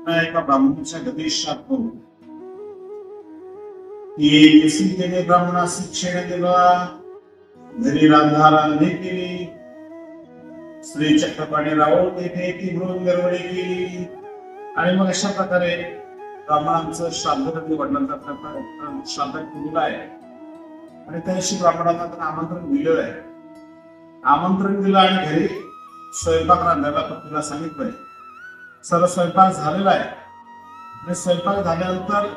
पुन्हा एका ब्राह्मणाच्या गती श्राप करू की जशी त्याने ब्राह्मणास शिक्षण दिला, घरी रांधारांनी केली, श्री चक्रपाणी रावळ तेथे ती म्हणून गरवडी केली. आणि मग अशा प्रकारे ब्राह्मणांचं श्राद्ध वडिलांचा श्राद्ध केलेलं आहे. आणि त्या दिवशी ब्राह्मणांना त्यांना आमंत्रण दिलेलं आहे. आमंत्रण दिलं आणि घरी स्वयंपाक रांधायला पत्नीला सांगितलंय. सर्व स्वयंपाक झालेला आहे आणि स्वयंपाक झाल्यानंतर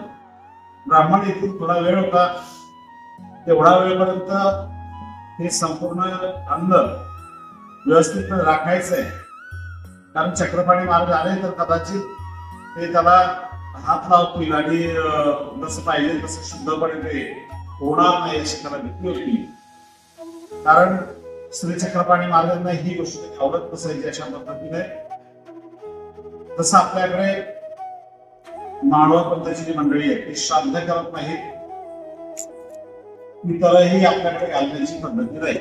ब्राह्मण येथील थोडा वेळ होता. तेवढा वेळपर्यंत हे संपूर्ण अन्न व्यवस्थित राखायचंय. कारण चक्रपाणी मार्ग आले तर कदाचित ते त्याला हात लावतील आणि जसं पाहिजे तसं शुद्धपणे ते होणार नाही अशी त्याला भीती होती. कारण श्री चक्रपाणी महाराजांना ही गोष्ट आवडत नसायची अशा पद्धतीने. तसं आपल्याकडे मानव पद्धतीची जी मंडळी आहे ती श्राद्ध करत नाहीत, पितरही आपल्याकडे घालण्याची पद्धती नाही.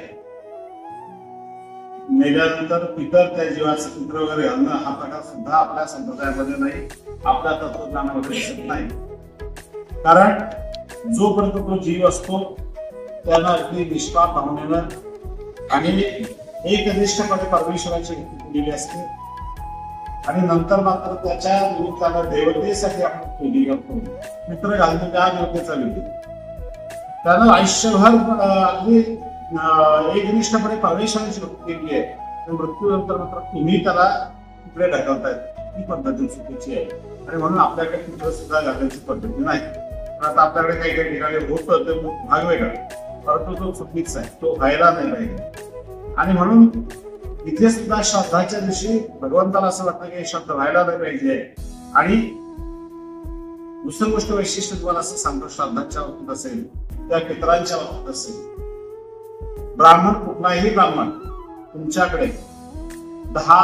मेल्यानंतर पितर त्या जीवाचं पित्र वगैरे घालणं हा प्रकार सुद्धा आपल्या संप्रदायामध्ये नाही, आपल्या तत्वज्ञानामध्ये दिसत नाही. कारण जोपर्यंत तो जीव असतो त्यानं अगदी निष्पाप भावनेनं आणि एकनिष्ठपणे परमेश्वराची भक्ती केलेली असते. आणि नंतर मात्र त्याच्या निमित्तानं देवतेसाठी आपण पूजा करतो. पित्र घालणं त्या देवतेचा विधी. त्यानं आयुष्यभर अगदी एकनिष्ठपणे परमेश्वराची भक्ती केली आहे. मृत्यूनंतर मात्र तुम्ही त्याला तिकडे ढकलतायत, ही पद्धती चुकीची आहे. आणि म्हणून आपल्याकडे पित्र सुद्धा घालण्याची पद्धती नाही. आता आपल्याकडे काही काही ठिकाणी होतं ते भाग वेगळा, परंतु तो चुकीचा आहे, तो व्हायला नाही पाहिजे. आणि म्हणून इथे सुद्धा श्राद्धाच्या दिवशी भगवंताला असं वाटतं की श्राद्ध व्हायला नाही पाहिजे. आणि दुसरी गोष्ट वैशिष्ट्य तुम्हाला असं सांगतो, श्राद्धाच्या बाबतीत असेल त्या पितरांच्या बाबतीत असेल, ब्राह्मण कुठलाही ब्राह्मण तुमच्याकडे 10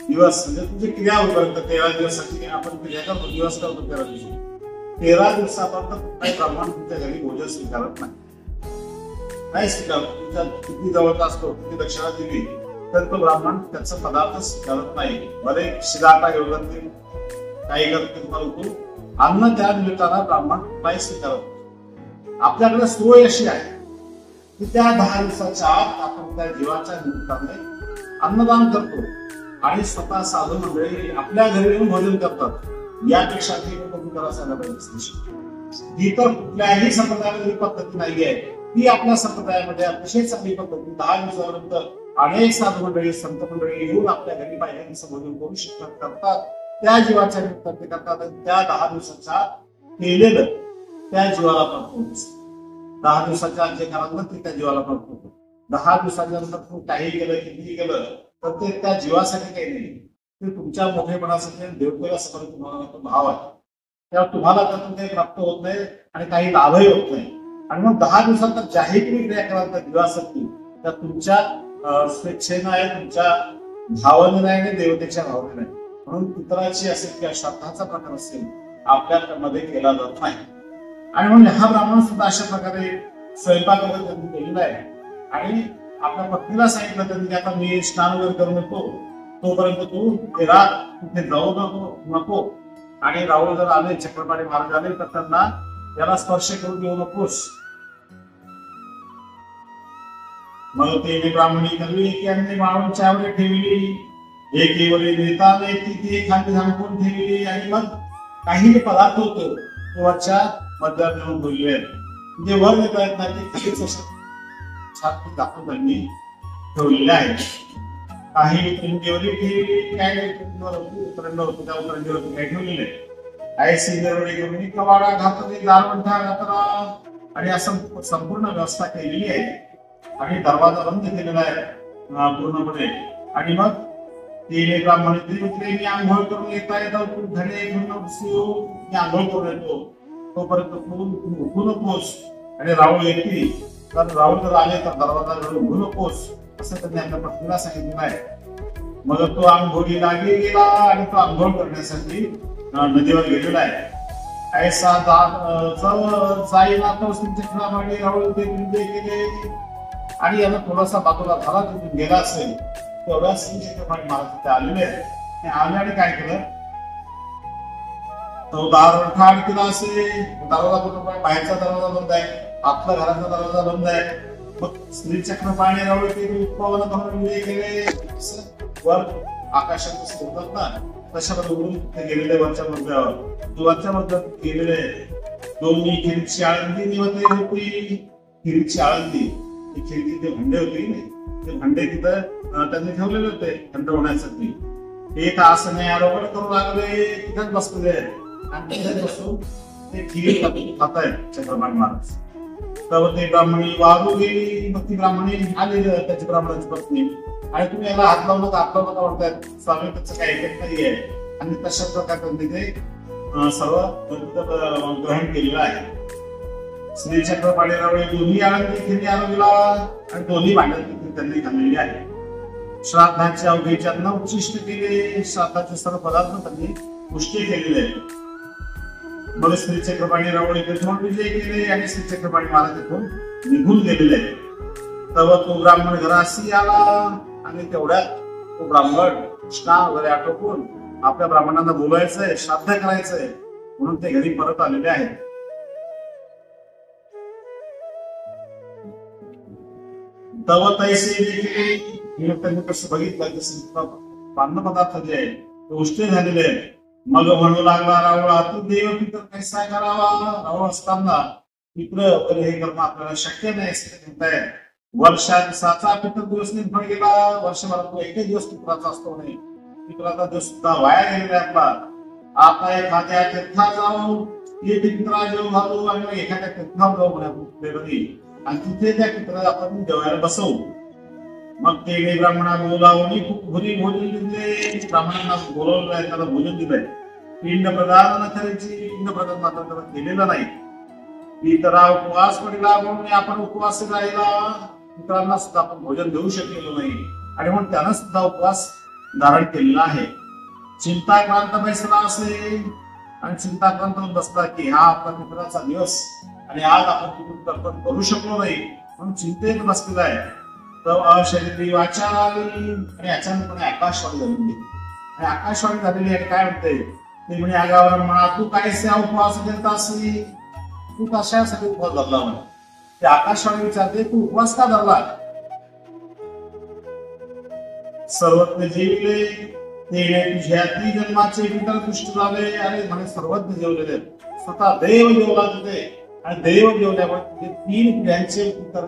दिवस म्हणजे तुमची क्रिया होईपर्यंत 13 दिवसाची आपण क्रिया करतो, दिवस करतो 13 दिवशी, 13 दिवसापर्यंत कुठलाही ब्राह्मण तुमच्या घरी भोजन स्वीकारत नाही स्वीकारत. तुमच्या किती जवळचा असतो, किती दक्षिणा दिली तर तो ब्राह्मण त्याचा पदार्थ स्वीकारत नाही. बरे शिराटा योजतील काही करतील, परंतु अन्न त्या निमित्तानं ब्राह्मण नाही स्वीकारत. आपल्याकडे सोय अशी आहे की त्या 10 दिवसाच्या आत आपण त्या जीवाच्या निमित्ताने अन्नदान करतो आणि स्वतः साधू मंडळी आपल्या घरी येऊन भोजन करतात. यापेक्षा असायला पाहिजे. ही तर कुठल्याही संप्रदायामध्ये ही पद्धती नाहीये. ती आपल्या संप्रदायामध्ये अतिशय चांगली पद्धती. 10 दिवसापर्यंत अनेक साधू मंडळी संत मंडळी येऊन आपल्या घरी पाहिजे तसं भोजन करू शकतात, करतात. त्या जीवाच्या निमित्ताने करतात. त्या 10 दिवसाच्या केलेलं त्या जीवाला पण 10 दिवसाच्या जे करायला ते त्या जीवाला पण 10 दिवसाच्या नंतर तू काही केलं कितीही केलं तर ते त्या जीवासाठी काही नाही, ते तुमच्या मोठेपणासाठी देवतेला समोर तुम्हाला भाव आहे. तेव्हा तुम्हाला त्यातून काही प्राप्त होत नाही आणि काही लाभही होत नाही. आणि मग 10 दिवसात ज्याही तुम्ही क्रिया कराल त्या जीवासाठी त्या तुमच्या स्वेच्छेनं आहे, तुमच्या भावनेनं आहे आणि देवतेच्या भावनेनं आहे. म्हणून पितराची असेल किंवा श्राद्धाचा प्रकार असेल आपल्यामध्ये केला जात नाही. आणि म्हणून हा ब्राह्मण सुद्धा अशा प्रकारे स्वयंपाक वगैरे त्यांनी केलेला आहे. आणि आपल्या पत्नीला सांगितलं त्यांनी की आता मी स्नान वगैरे करून येतो, तोपर्यंत तू रात कुठे जाऊ नको. आणि राहुल जर आले, चक्रपाणी महाराज आले तर त्यांना याला स्पर्श करून देऊ नकोस. मग ते ब्राह्मणी करली की अन्य माळूंच्या वर ठेवली, एकीवरी देता ती खाली झाकून ठेवली. आणि मग काही पदार्थ होतो वरच्या मध्यात येऊन बोलले, म्हणजे वर येता येत नाही ते खालीच असं छाती दाखवून त्यांनी ठेवलेले आहे. काही उतरंडीवरी ठेवली, काय उतरंड होती त्या उतरंडीवरती काय ठेवलेले आहे. सिंगरवडी करून कवाडा घातली, दारवंठा घातला आणि असं संपूर्ण व्यवस्था केलेली आहे. आणि दरवाजा बंद केलेला आहे पूर्णपणे. आणि मग ते ब्राह्मण मी आंघोळ करून येता येता तू धडे मी आंघोळ करून येतो, तोपर्यंत तू उठू नकोस. आणि राहुल येतील तर राहुल जर आले तर दरवाजा उघडू नकोस असं त्यांनी आपल्या पत्नीला सांगितलेलं आहे. मग तो आंघोळीला गेला आणि तो आंघोळ करण्यासाठी नदीवर गेलेला आहे. ऐसा जाईना तो चित्रामागे राहुल ते गेले. आणि याला थोडासा बाजूला झाला तिथून गेला असेल तेवढ्या चक्रपाणी महाराज तिथे आलेले आहेत. आले आणि काय केलं, तो दार ठाण केला असे, दरवाजा कुठं बाहेरचा दरवाजा बंद आहे, आपला घराचा दरवाजा बंद आहे. मग श्रीचक्र पाणी रावळे ते उत्पन्न करून विजय केले वर आकाशात होतात ना, तशामध्ये उडून गेलेले वरच्या मजल्यावर वरच्या मजल्यावर गेलेले दोन्ही खिरीची आळंदी निवडली होती. खिरीची आळंदी ती खिरीची ते भांडे होते नाही, ते भांडे तिथं त्यांनी ठेवलेले होते थंड होण्यासाठी. एक आसने आरोग्य करू लागले, तिथेच बसलेले आणि तिथेच बसून ते खीर खातायत चंद्रपाणी महाराज. तर ते ब्राह्मणी वाहू गेली. मग ती ब्राह्मणी आली त्याची ब्राह्मणाची पत्नी, आणि तुम्ही याला हात लावू नका हात लावू नका म्हणतायत. स्वामी त्याचं काही इफेक्ट नाहीये. आणि तशा प्रकारे तिथे सर्व ग्रहण केलेलं आहे. श्री चक्रपाणी रावळे दोन्ही आळंदी खिरी आरोग्यला आणि दोन्ही भांड्यात त्यांनी खाल्लेली आहे. श्राद्धाचे अवघेचे अन्न उच्चिष्ट केले, श्राद्धाचे सर्व पदार्थ त्यांनी पुष्टी केलेले आहे. मग श्री चक्रपाणी रावळे तिथून विजय केले आणि श्री चक्रपाणी महाराज तिथून निघून गेलेले. तेव्हा तो ब्राह्मण घराशी आला आणि तेवढ्यात तो ब्राह्मण स्नान वगैरे आटोपून आपल्या ब्राह्मणांना बोलायचंय, श्राद्ध करायचंय म्हणून ते घरी परत आलेले आहेत. तेव्हा तैसे देखील त्यांनी कसं बघितलं अन्न पदार्थ जे आहे ते उष्टे झालेले आहे. मग म्हणू लागला रावळा, तू देव पितर कैसा करावा. रावळ असताना पित्र वगैरे हे करणं आपल्याला शक्य नाही असं म्हणताय. वर्षात साचा पितर दिवस निर्माण गेला. वर्षभरात तो एकच दिवस पित्राचा असतो नाही, पित्राचा दिवस सुद्धा वाया गेलेला आहे आपला. आता एखाद्या तीर्थात जाऊ, हे पित्रा जेव घालू आणि एखाद्या तीर्थावर जाऊ म्हणे आणि तिथे त्या पित्राला आपण जेवायला बसवू. मग ते ब्राह्मणा बोलावणी खूप घरी भोजन दिले. ब्राह्मणांना बोलवलं आहे, त्याला भोजन दिलंय. पिंड प्रदान न करायची, पिंड प्रदान मात्र त्याला केलेलं नाही. पितरा उपवास पडला म्हणून आपण उपवास राहिला. पितरांना सुद्धा आपण भोजन देऊ शकलेलो नाही आणि म्हणून त्यानं सुद्धा उपवास धारण केलेला आहे. चिंताक्रांत बैसला असे आणि चिंताक्रांत बसला की हा आपला पितराचा दिवस आणि आज आपण तिथून तर्पण करू शकलो नाही म्हणून चिंतेत बसलेला आहे. तर अशरीरी वाचा आली आणि अचानकपणे आकाशवाणी झाली. आणि आकाशवाणी झालेली आहे काय म्हणते ते म्हणे, आगावर म्हणा तू काय उपवास करत असे, तू कशासाठी उपवास धरला म्हणा. ते आकाशवाणी विचारते तू उपवास का धरला. सर्वज्ञ जेवले ते तुझ्या ती जन्माचे पितर तुष्ट झाले आणि म्हणे सर्वज्ञ जेवलेले स्वतः देव जेवला तिथे आणि देव जेवल्यामुळे तुझे 3 पिढ्यांचे पितर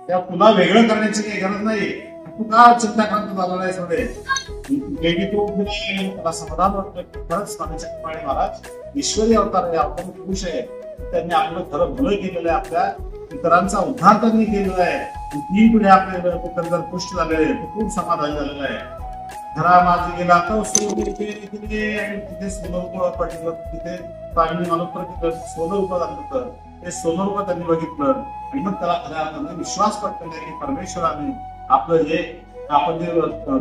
त्या तुला वेगळं करण्याची काही गरज नाही. तू का चिंताक्रांत झाला नाही सगळे त्याला समाधान वाटतं. खरंच स्वामी चक्रपाणी महाराज ईश्वरी अवतार आहे, आपण पुरुष आहे. त्यांनी आपलं खरं भलं केलेलं आहे, आपल्या पितरांचा उद्धार त्यांनी केलेला आहे. 3 पिढ्या आपले पितर जर पुष्ट झालेले आहे, खूप समाधान झालेलं आहे. घरा माझे गेला तर केले आणि तिथे सोनं पडलं. तिथे स्वामी मलोत्तर सोनं रूप झालं होतं. ते सोनं रूप त्यांनी बघितलं आणि मग त्याला खऱ्या अर्थाने विश्वास पटलेला आहे की परमेश्वराने आपलं जे आपण जे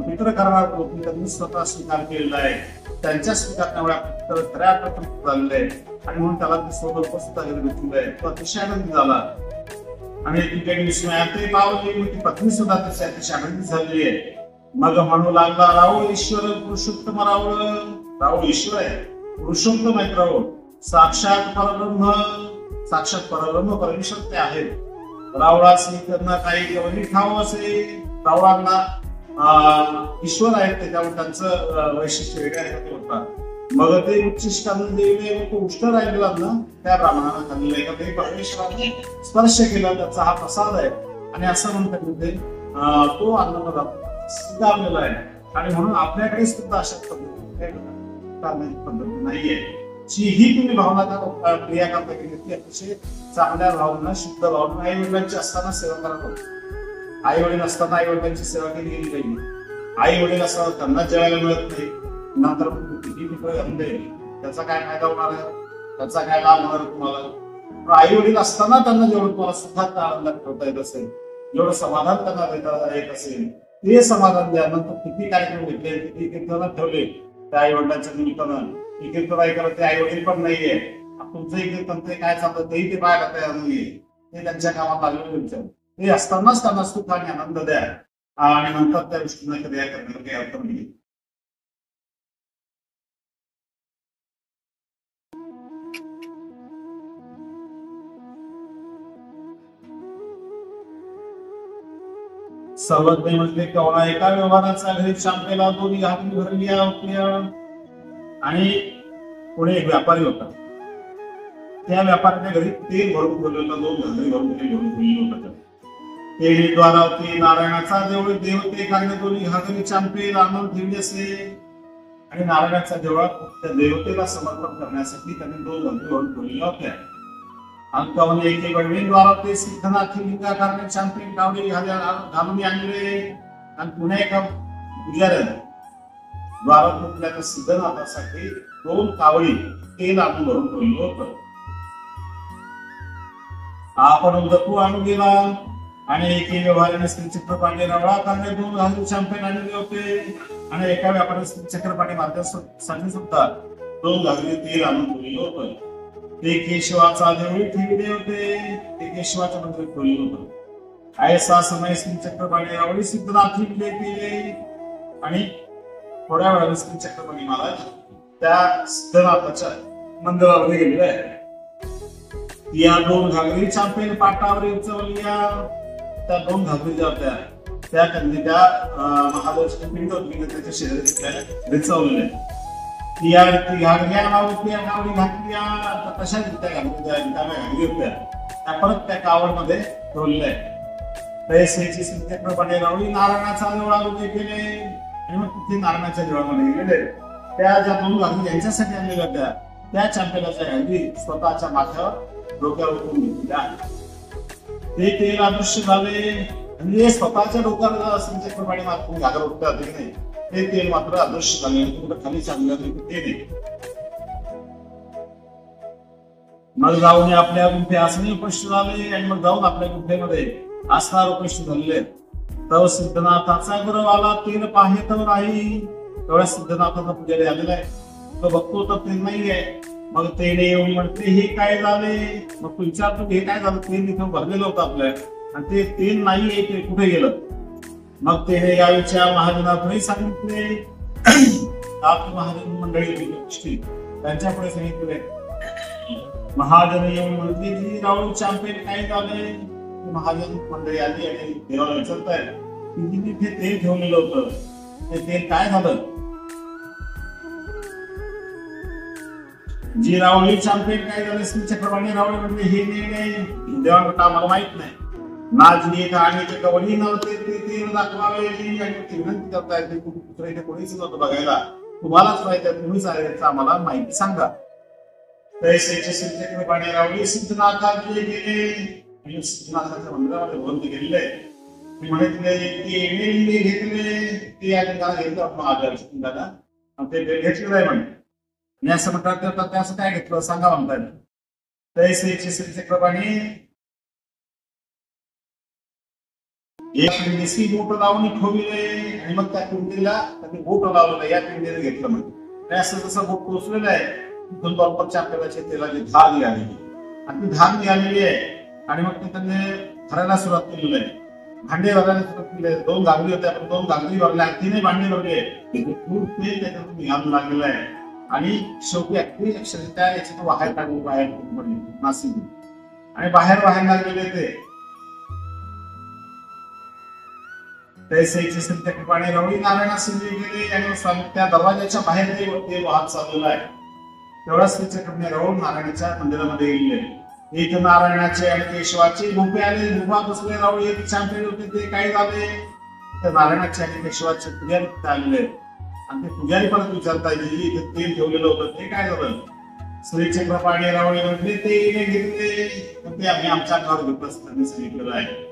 पितर करणार होतो त्यांनी स्वतः स्वीकार केलेला आहे. त्यांच्या स्वीकारण्यामुळे आपण खऱ्या अर्थाने झालेलं आहे आणि म्हणून त्याला ते सोनं रूप सुद्धा भेटलेलं आहे. तो अतिशय आनंदी झाला आणि तिकडे विस्मयातही पावली. ती पत्नी सुद्धा त्याची अतिशय आनंदी झालेली आहे. मग म्हणू लागला रावळ ईश्वर पुरुषोत्तम रावळ. रावळ ईश्वर आहे, पुरुषोत्तम आहे रावळ. साक्षात परब्रह्म, साक्षात परब्रह्म परमेश्वर ते आहेत. रावळासी त्यांना काही गवली ठाव असे. रावळांना ईश्वर आहेत त्याच्यामुळे त्यांचं वैशिष्ट्य वेगळं आहे होता. मग ते उच्चिष्टानं देवले तो उष्ट राहिलेला ना त्या ब्राह्मणाला खाल्लेलं आहे का ते परमेश्वराने स्पर्श केला, त्याचा हा प्रसाद आहे. आणि असं म्हणतात ते तो अन्नपदार्थ स्वीकारलेला आहे आणि म्हणून आपल्याकडे सुद्धा अशा पद्धती नाहीये. जी तुम्ही भावना क्रिया करता केली ती अतिशय चांगल्या भावना, शुद्ध भावना. आई वडिलांची असताना सेवा करावं. आई वडील असताना आई वडिलांची सेवा केली गेली पाहिजे. आई वडील असताना त्यांना जेवायला मिळत नाही, नंतर किती पित्र घालून त्याचा काय फायदा होणार आहे, त्याचा काय लाभ होणार तुम्हाला. आई वडील असताना त्यांना जेवढं तुम्हाला सुखात आनंदात ठेवता येत असेल, जेवढं समाधान त्यांना देता येत असेल ते समाधान द्या. नंतर किती कार्यक्रम घेतले, किती कीर्तन ठेवले त्या आई वडिलांच्या निमित्तानं. कीर्तन ऐकायला ते आई वडील पण नाहीये. तुमचंही कीर्तन ते काय चालतं तेही ते पाहायला तयार नाहीये. ते त्यांच्या कामात आलेले ते असतानाच त्यांना सुख आणि आनंद द्या आणि नंतर त्या गोष्टींना कधी करण्याला काही अर्थ नाही. सर्वज्ञ म्हटले केवढा एका व्यवहाराचा घरी चांपेला दोन्ही घागरी भरल्या होत्या. आणि पुढे एक व्यापारी होता. त्या व्यापाऱ्याच्या घरी तेल भरून ठेवलेलं, 2 घागरी भरून तेल भरून ठेवलेलं होतं. तेली द्वारावती नारायणाचा देवळ देवते कारण दोन्ही घागरी चांपेल आणून ठेवली असे. आणि नारायणाच्या देवळात त्या देवतेला समर्पण करण्यासाठी त्यांनी 2 घागरी भरून ठेवलेल्या होत्या. अंकावली एके वडवीन द्वारावते सिद्धनाथी लिंगा कारण चांपेल गावडी घालून आणले. आणि पुन्हा एका पुजाऱ्याने द्वारातल्या सिद्धनाथासाठी 2 कावळी तेल आणून भरून ठेवलं होतं. आपण उदकू आणून गेला आणि एके व्यवहाराने श्रीचक्रपाणी रवळा करणे 2 घागरी चांपेल आणले होते. आणि एका व्यापाऱ्याने श्रीचक्रपाणी मार्गासाठी सुद्धा 2 घागरी तेल आणून ठेवलेलं होतं. ते केशवाचा देवळी ठेवले होते. ते केशवाच्या मंदिरात ठेवलेलं होतं. ऐसा समय श्रीचक्रपाणी रावळी सिद्धनाथी केले. आणि थोड्या वेळाने श्रीचक्रपाणी महाराज त्या सिद्धनाथाच्या मंदिरामध्ये गेलेले आहे. या 2 घागरी चांपेल पाटावर उचलल्या. त्या 2 घागरी ज्या होत्या त्या त्यांनी त्या महादेवाच्या पिंड होती त्याच्या शेजारी रिचवलेल्या. या घागऱ्या गावल्या गावडी घातल्या तशाच त्या घागरी होत्या त्या परत त्या कावडमध्ये ठेवलेल्या आहेत. पैसेची श्रीचक्रपाणी रावळी नारायणाचा देवळामध्ये गेले. आणि मग तिथे नारायणाच्या देवळामध्ये गेले. त्या ज्या 2 घागरी यांच्यासाठी आणलेल्या होत्या त्या चांपेलाच्या घागरी स्वतःच्या माथ्यावर डोक्यावर उठून घेतल्या. ते तेल अदृश्य झाले. म्हणजे स्वतःच्या डोक्यावर श्रीचक्रपाणी मात्र घागर उठतात की नाही ते तेल मात्र अदृश्य झाले. कुठं खाली चाललं ते नाही. मग जाऊन आपल्या गुंफे असणे उपस्थित झाले. आणि मग जाऊन आपल्या गुंफेमध्ये असणार उपस्थित झाले. तव सिद्धनाथाचा गुरव आला तेल पाहे तर नाही. तेवढ्या सिद्धनाथाचा पुजारी आलेला आहे. तो बघतो तर तेल नाहीये. मग तेने येऊन म्हणते हे काय झाले. मग तू विचारतो हे काय झालं. तेल इथं भरलेलं होतं आपल्या आणि ते तेल नाहीये ते कुठे गेलं. मग तेने यावेळच्या महाजनापुढे सांगितले. आपली महाजन मंडळी त्यांच्यापुढे सांगितले. महाजन येऊन म्हणते की रावळ चांपेल काय झाले. महाजन मंडळी आली आणि देवाला विचारताय की तिथे तेल ठेवलेलं होतं ते तेल काय झालं. जी रावळी चांपेल काय झालं श्रीचक्रपाणी रावळी म्हणजे हे नाही देवा म्हटलं आम्हाला माहित नाही. नाजी आणि ते कवडी नव्हते ते दाखवावे आणि ते विनंती करतायत दुसरं इथे कोणीच नव्हतं बघायला. तुम्हालाच माहिती आहे तुम्हीच आहे आम्हाला माहिती सांगा. पैसेचे श्रीचक्रपाणी रावळी सिद्धनाथाचे गेले. सिद्धनाथाच्या मंदिरामध्ये बंद गेलेले. म्हटले ते घेतले ते या ठिकाणी घेतलं महादेवाला ते घेतलेलं आहे म्हणे. असं म्हणतात ते असं काय घेतलं सांगा म्हणतात. पैसेचे श्रीचक्रपाणी एक पिंडीशी बोट लावून ठेवले. आणि मग त्या पिंडीला त्यांनी बोट लावलेलं या पिंडीने घेतलं म्हणजे असं जसं बोट पोचलेलं आहे तिथून बरोबर चांपेलाच्या तेलाची धार निघालेली. आणि ती धार निघालेली आहे. आणि मग ते त्यांनी भरायला सुरुवात केलेली आहे. भांडे भरायला सुरुवात केली. 2 घागरी होत्या पण 2 घागरी भरल्या. 3 भांडे भरले. खूप तेल त्याच्यातून निघायला लागलेलं आहे. आणि शेवटी अगदी अक्षरशः याच्यातून बाहेर काढले बाहेर नाशिक आणि बाहेर लागलेले ते पैसेचे श्रीचक्रपाणी रावळी नारायणाशी गेले. आणि स्वामी त्या दरवाजाच्या बाहेर ते वाहत चाललेला आहे. तेवढा श्रीचक्रपाणी रावळ नारायणाच्या मंदिरामध्ये गेले. इथं नारायणाचे आणि केशवाचे गुंफे आले. गुंफा बसले रावळी एक चांपेल होते ते काय झाले. तर नारायणाचे आणि केशवाचे पुजारी तिथे आलेले. आणि ते पुजारी परत विचारताय इथे तेल ठेवलेलं होतं ते काय झालं. श्रीचक्रपाणी रावळी म्हटले ते घेतले ते आम्ही आमच्या अंगावर घेतलं त्यांनी सांगितलेलं आहे.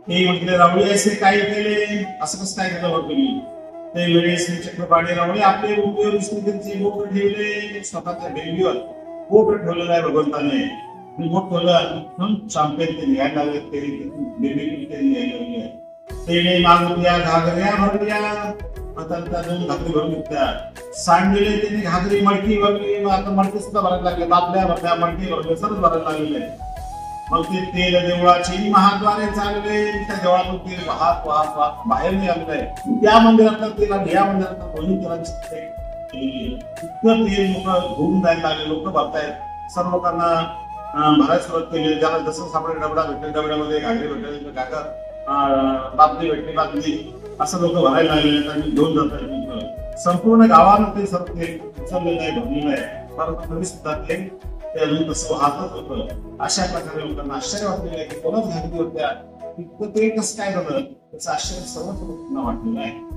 ते म्हटले रावळी असे काय केले असं कसं काय केलं तुम्ही. ते वेळी श्रीचक्रपाणी रावळी आपले गुंफेवर श्रीचक्रचे बोट ठेवले. स्वतःच्या बेंबीवर बोट ठेवलेलं आहे भगवंताने. बोट ठेवलं चांपेल ते निघायला लागले. ते बेंबी ते निघायला लागले. तेने मागूया घागऱ्या भरल्या. आता 2 घागरी भरून घेतल्या. सांडलेले त्यांनी घागरी मडकी भरली. आता मडकी सुद्धा भरायला लागले. बाटल्या भरल्या मडकी भरले सर्व भरायला लागलेले. मग ते तेल देवळाची महाद्वारे चालले. त्या देवळातून तेल वाहत वाहत वाहत बाहेर निघालेलं आहे. त्या मंदिरातलं तेल आणि या मंदिरातलं दोन्ही तेलांची इतकं तेल लोक धुवून जायला लागले. लोक भरतायत. सर्व लोकांना भरायला सुरुवात केली. ज्याला जसं सापडे डबडा भेटेल डबड्यामध्ये घागरी भेटेल घागर बातमी भेटली बातमी असं लोक भरायला लागले आणि घेऊन जातात. संपूर्ण गावानं ते सर्व ते उचललेलं आहे, भरलेलं आहे, परंतु तरी सुद्धा ते अजून तसं वाहतच होतं. अशा प्रकारे लोकांना आश्चर्य वाटलेलं आहे की कोणच घातली होत्या, इतकं ते कसं काय झालं, त्याचं आश्चर्य सर्वच लोकांना वाटलेलं आहे.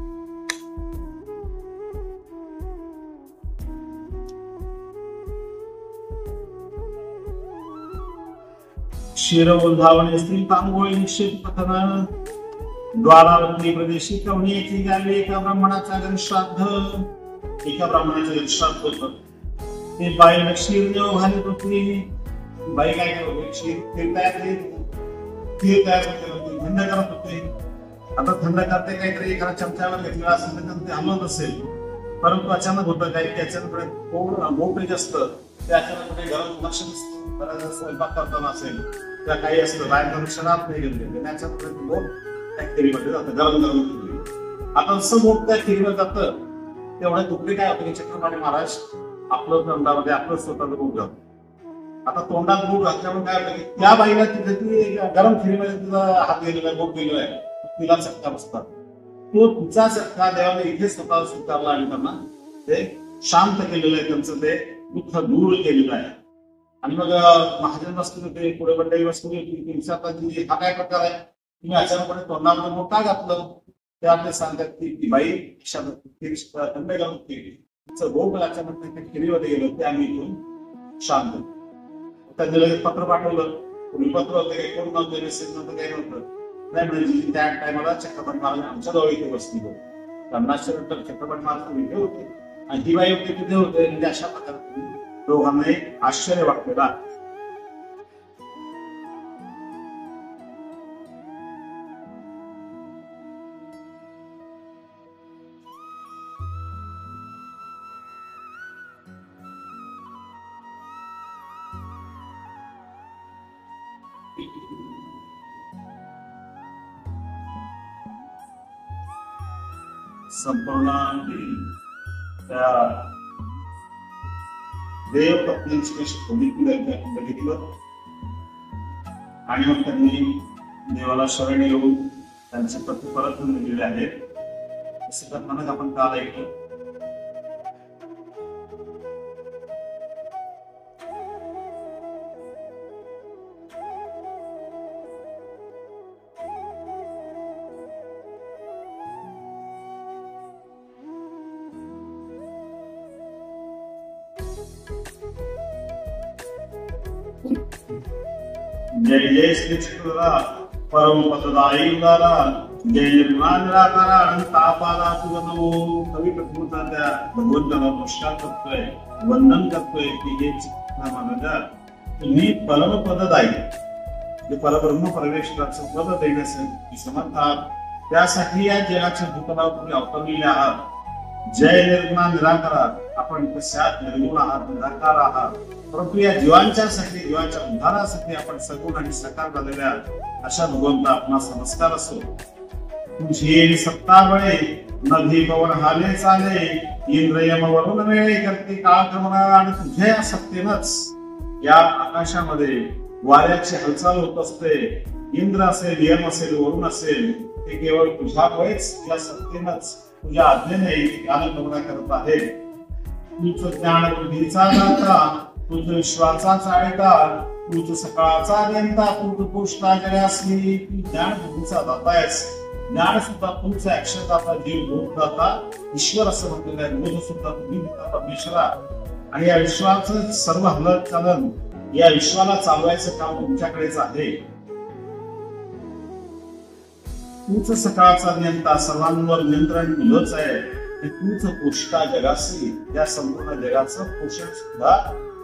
शिर उंधावणे स्त्री तांबोळी निश्चित कथन द्वारावती प्रदेशी कवणीची गावी एका ब्राह्मणाचा जनश्राद्ध. एका ब्राह्मणाचं जनश्राद्ध होतं. ते बाईला क्षीर देव घालत होती. बाई काय करत होती, क्षीर तयार थंड करत होते. आता थंड करते काहीतरी एखादा चमच्यावर घेतलेला असेल तर ते हलवत असेल, परंतु अचानक होतं काही त्याच्याकडे मोठे जास्त ते अचानक गरम लक्ष नसतं. बऱ्याच स्वयंपाक करताना असेल त्या काही असतं बाहेर क्षणात नाही गेले त्याच्याकडे बोट त्या खिरीमध्ये जातं, गरम गरम. आता जसं बोट त्या खिरीवर जातं तेवढे तुकडे काय होते, छत्रपती महाराज आपलं तोंडामध्ये आपलं स्वतःचं बोट घालतो. आता तोंडात बोट घातल्यामुळे काय होतं की त्या बाईला तिथे ती गरम खिरीमध्ये तिचा हात गेलेला आहे, बोट गेलेला आहे, तिला चटका बसतात. तो तिचा चटका देवाने इथे स्वतः स्वीकारला आणि त्यांना ते शांत केलेलं आहे, त्यांचं ते दुःख दूर केलेलं आहे. आणि मग महाजन वस्तू होते, पुढे मंडळी वस्तू होती, हा काय प्रकार आहे, तुम्ही अचानकपणे तोंडामध्ये बोट का घातलं, ते आपले सांगतात की बाई थंड घालून तिचं बोट अचानक खिरीमध्ये गेलं, ते आम्ही इथून शांत. त्यांनी लगेच पत्र पाठवलं, कोणी पत्र होते काही कोण नव्हते, मेसेज नव्हतं, काही नव्हतं. नाही म्हणजे त्या टायमाला छत्रपती महाराज आमच्या जवळ इथे बसली होते. नंतर छत्रपती महाराज इथे होते आणि ही बाई होते तिथे होते. म्हणजे अशा प्रकारे दोघांना एक आश्चर्य वाटलेला. संपूर्ण त्या देव पत्नीची कशी बघितलं आणि मग त्यांनी देवाला शरण येऊन त्यांचे पती परत दिलेले आहेत. असं कथानक आपण काल ऐकलं. जय जय श्री चित्रा परम पददायी उदारा जय निर्माण निराकारा अनंतापाला तुझा नमो. कवी प्रभूता त्या भगवंताला नमस्कार करतोय, वंदन करतोय की हे चित्रा महाराजा तुम्ही परम पददायी, जे परब्रह्म परमेश्वराचं पद देण्यासाठी समर्थ आहात, त्यासाठी या जगाच्या भूतलावर तुम्ही अवतरलेले आहात. जय निर्गुणा निराकारा, आपण कशात निर्गुण आहात, निराकार आहात, परंतु या जीवांच्यासाठी जीवाच्या उद्धारासाठी आपण सगुण आणि साकार झालेल्या अशा भगवंता आपणास नमस्कार असो. तुझी सत्ता बळे नदी पवन हाले चाले, इंद्र यम वरुण वेळे करते काळ क्रमणा, आणि तुझ्या सत्तेनच या आकाशामध्ये वाऱ्याची हालचाल होत असते. इंद्र असेल, यम असेल, वरुण असेल, ते केवळ तुझ्यामुळेच या सत्तेनच तुझ्या आज्ञेने कालक्रमणा करत आहे. तुझं ज्ञान बुद्धीचा दाता, तुझ विश्वाचा चाळता, तुझ सकाळचा नेता, तुझ पुष्टा जगासली, तू ज्ञान बुद्धीचा दाता आहेस. ज्ञान सुद्धा तुमचा अक्षरदाता, जीव भूतदाता, ईश्वर असं म्हटलेलं आहे. बोध सुद्धा तुम्ही परमेश्वरा, आणि या विश्वाचं सर्व हलत चालन, या विश्वाला चालवायचं काम तुमच्याकडेच आहे. तूच सकाळचा नियंता, सर्वांवर नियंत्रण तुझंच आहे. तूच पुष्टा जगासी, या संपूर्ण जगाचं पोषण सुद्धा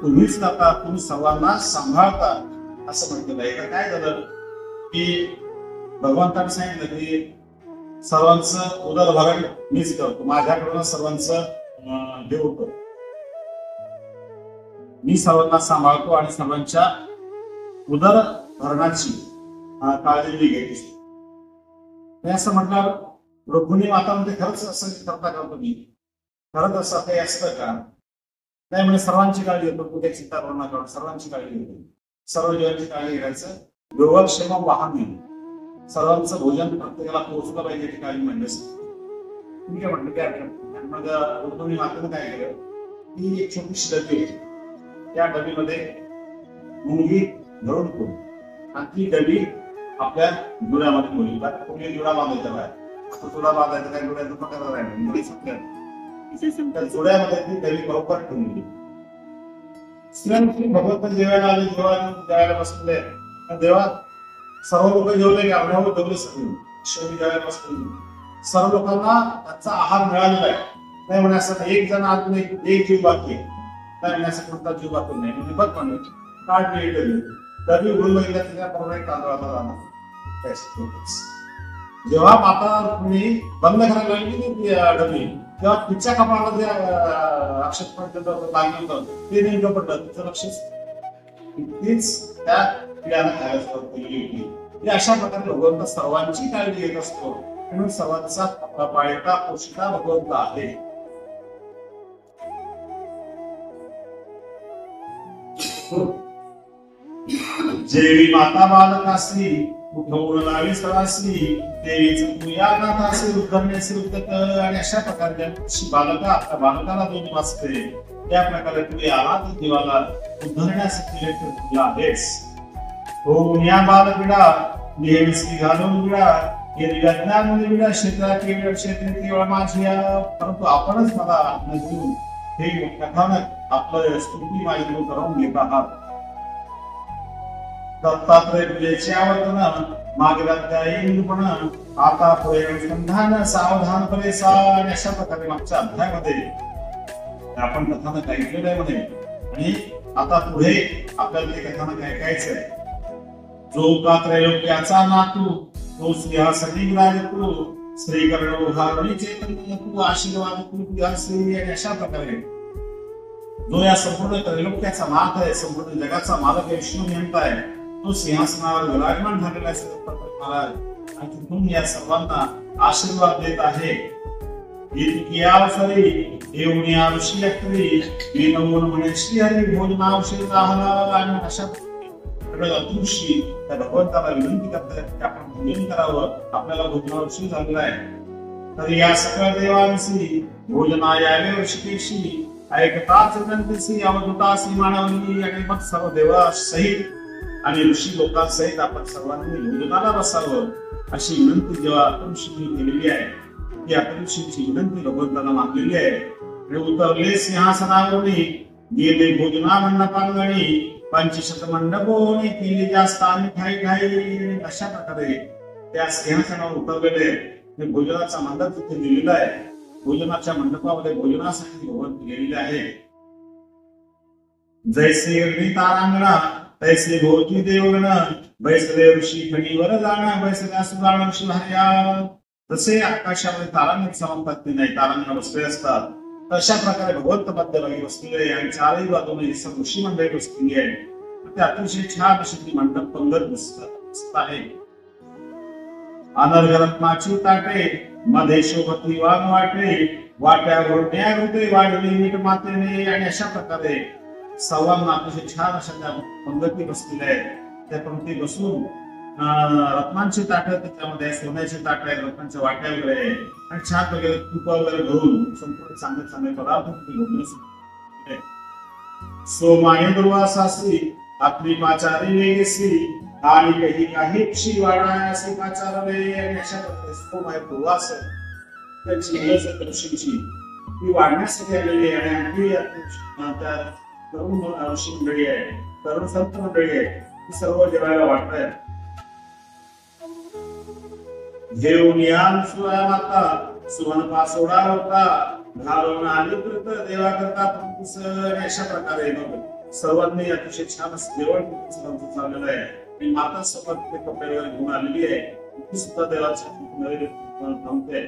तुम्हीच करता, तुम्ही सर्वांना सांभाळता असं म्हटलेलं आहे. काय झालं की भगवंताने सांगितलं की सर्वांचं उदरभरण मीच करतो, माझ्याकडून सर्वांचं हे होतं, मी सर्वांना सांभाळतो आणि सर्वांच्या उदरभरणाची काळजी मी घेते. असं म्हटल्यावर रुक्मिणी माता म्हणते खरंच असं करता का तुम्ही, खरंच असं काही असतं का? नाही म्हणजे सर्वांची काळजी घेतो, तू काही चिंता करू नका, सर्वांची काळजी घेतो, सर्व जीवांची काळजी घ्यायचं. योगक्षेम वाहन, सर्वांचं भोजन प्रत्येकाला पोहोचलं पाहिजे याची काळजी म्हणण्यास मी काय म्हटलं काय मग उर्दुनी मातेनं काय केलं की एक छोटीशी डबी होती, त्या डबीमध्ये मुलगी धरून ठेवली आणि ती डबी आपल्या जुड्यामध्ये ठेवली. कोणी जुडा बांधायचा बाहेर जुडा बांधायचा काय जुड्याचा प्रकार राहिला त्या जुड्यामध्ये ती डबी बरोबर ठेवली. स्त्रियांनी भगवंत जेवायला आले, जेवायला बसले तेव्हा सर्व लोक जेवले की आपल्यावर जेवले सगळे जेवायला बसले. सर्व लोकांना त्याचा आहार मिळालेला आहे. नाही म्हणे असं एक जण अजून एक जीव बाकी आहे, नाही म्हणे असं कोणता जीव बाकी नाही म्हणजे बघ म्हणे काढली डबी उडून बघितल्या त्याच्याबरोबर एक तांदळाचा राहणार. जेव्हा माता रुक्मिणी बंद करायला लागली डबी तेव्हा तिच्या कपाळाला जे अक्षत लागलं होतं ते नेमकं पडलं. तिचं लक्ष तीच त्या पिढ्याला खायला सुरुवात केली होती. अशा प्रकारे भगवंत सर्वांची काळजी घेत असतो म्हणून सर्वांचा पाळता पोषता भगवंत आहे. जेवी माता बालकासी उठवून लावी सरासी देवीच तुया नाथासी उद्धरण्यासी उद्धत. आणि अशा प्रकारे बालकाला दोन वाचते त्या प्रकारे तुम्ही आला ती देवाला उद्धरण्यासाठी तुला आहेस. हो या बालपिढा नेहमी घालून विडा ज्ञान विडा क्षेत्रात केवळ माझी परंतु आपणच मला नजून हे कथानक आपलं स्तुती माहिती करून घेत आहात. दत्तात्रय पूजेचे आवर्तन मागराध्यायीपण आता पुढे संधान सावधान परेसा. आणि अशा प्रकारे मागच्या अध्यायामध्ये आपण कथानक ऐकलेलं आहे म्हणे आणि आता पुढे आपल्याला ते कथानक ऐकायचं आहे. जो का त्रैलोक्याचा नातू तो सिंहासनी विराजतो श्री कर्णोधारणी चैतन्य तू आशीर्वाद तू श्री. आणि अशा प्रकारे जो या संपूर्ण त्रैलोक्याचा नाथ आहे, संपूर्ण जगाचा मालक आहे, विष्णू नियंता आहे, तो सिंहासनावर विराजमान झालेला आहे महाराज आणि तिथून या सर्वांना आशीर्वाद देत आहे. ऋषी म्हणे श्रीहरी भोजनावशी आणि अशा ऋषी त्या भगवंताला विनंती करतात की आपण भोजन करावं, आपल्याला भोजनावशी झालेला आहे. तर या सगळ्या देवांशी भोजना यावे ऋषिकेशी ऐकताच विनंतीसी अवधूतासी मानवली. आणि मग सर्व देवा सहित आणि ऋषी लोकांसहित आपण सर्वांनी भोजनाला बसावं अशी विनंती जेव्हा ऋषींनी केलेली आहे ती ऋषींची विनंती भगवंताला मानलेली आहे. उतरले सिंहासनावरी गेले भोजना मंडपांगणी पंचशत मंडपोनी केली जास्त आणि ठाई ठाई. अशा प्रकारे त्या सिंहासनावर उतरलेले भोजनाचा मंडप तिथे दिलेला आहे. भोजनाच्या मंडपामध्ये भोजनासाठी भगवंत गेलेले आहे. जैसे तारांगणा तैसे भोवती देवगण बैसले ऋषी खडीवर जाणं बैसल्या सुगाण ऋषी हर्या. तसे आकाशामध्ये तारांगण समजतात की नाही, तारांगण बसले असतात तशा प्रकारे भगवंत मध्यभागी बसलेले आणि चारही बाजूने सर्व ऋषी मंडळी बसलेली आहे. ते अतिशय छान अशी ती मंडप पंगत दिसत आहे. अनर्गरत्नाची ताटे मध्ये शोभती वाण वाटे वाट्यावर न्याय वाढली नीट मातेने. आणि अशा प्रकारे सर्वांना अतिशय छान अशा त्या पंगती बसलेल्या आहेत. त्या पंक्ती बसून रत्नांची ताट त्याच्यामध्ये सोन्याची ताट आहे, रत्नांच्या वाट्या वगैरे आहे आणि छान वगैरे तूप वगैरे भरून संपूर्ण चांगले चांगले पदार्थ तिथे सोमाने दुर्वासासी आपली माचारी वेगेसी आणि काही क्षी वाढायासी माचारले. आणि अशा प्रकारे सोम आहे दुर्वास त्याची ऋषींची ती वाढण्यासाठी आलेली आहे. आणि त्या तरुण ऋषी मंडळी आहे, तरुण संत मंडळी आहे, ती सर्व जेवायला वाटताय. घेऊन या माता सुवन पासोडा होता घालून आली देवा करता. अशा प्रकारे सर्वांनी अतिशय छान जेवण चाललेलं आहे. आणि माता सोबत ते कपडे घेऊन आलेली आहे, ती सुद्धा देवाच्या थांबते.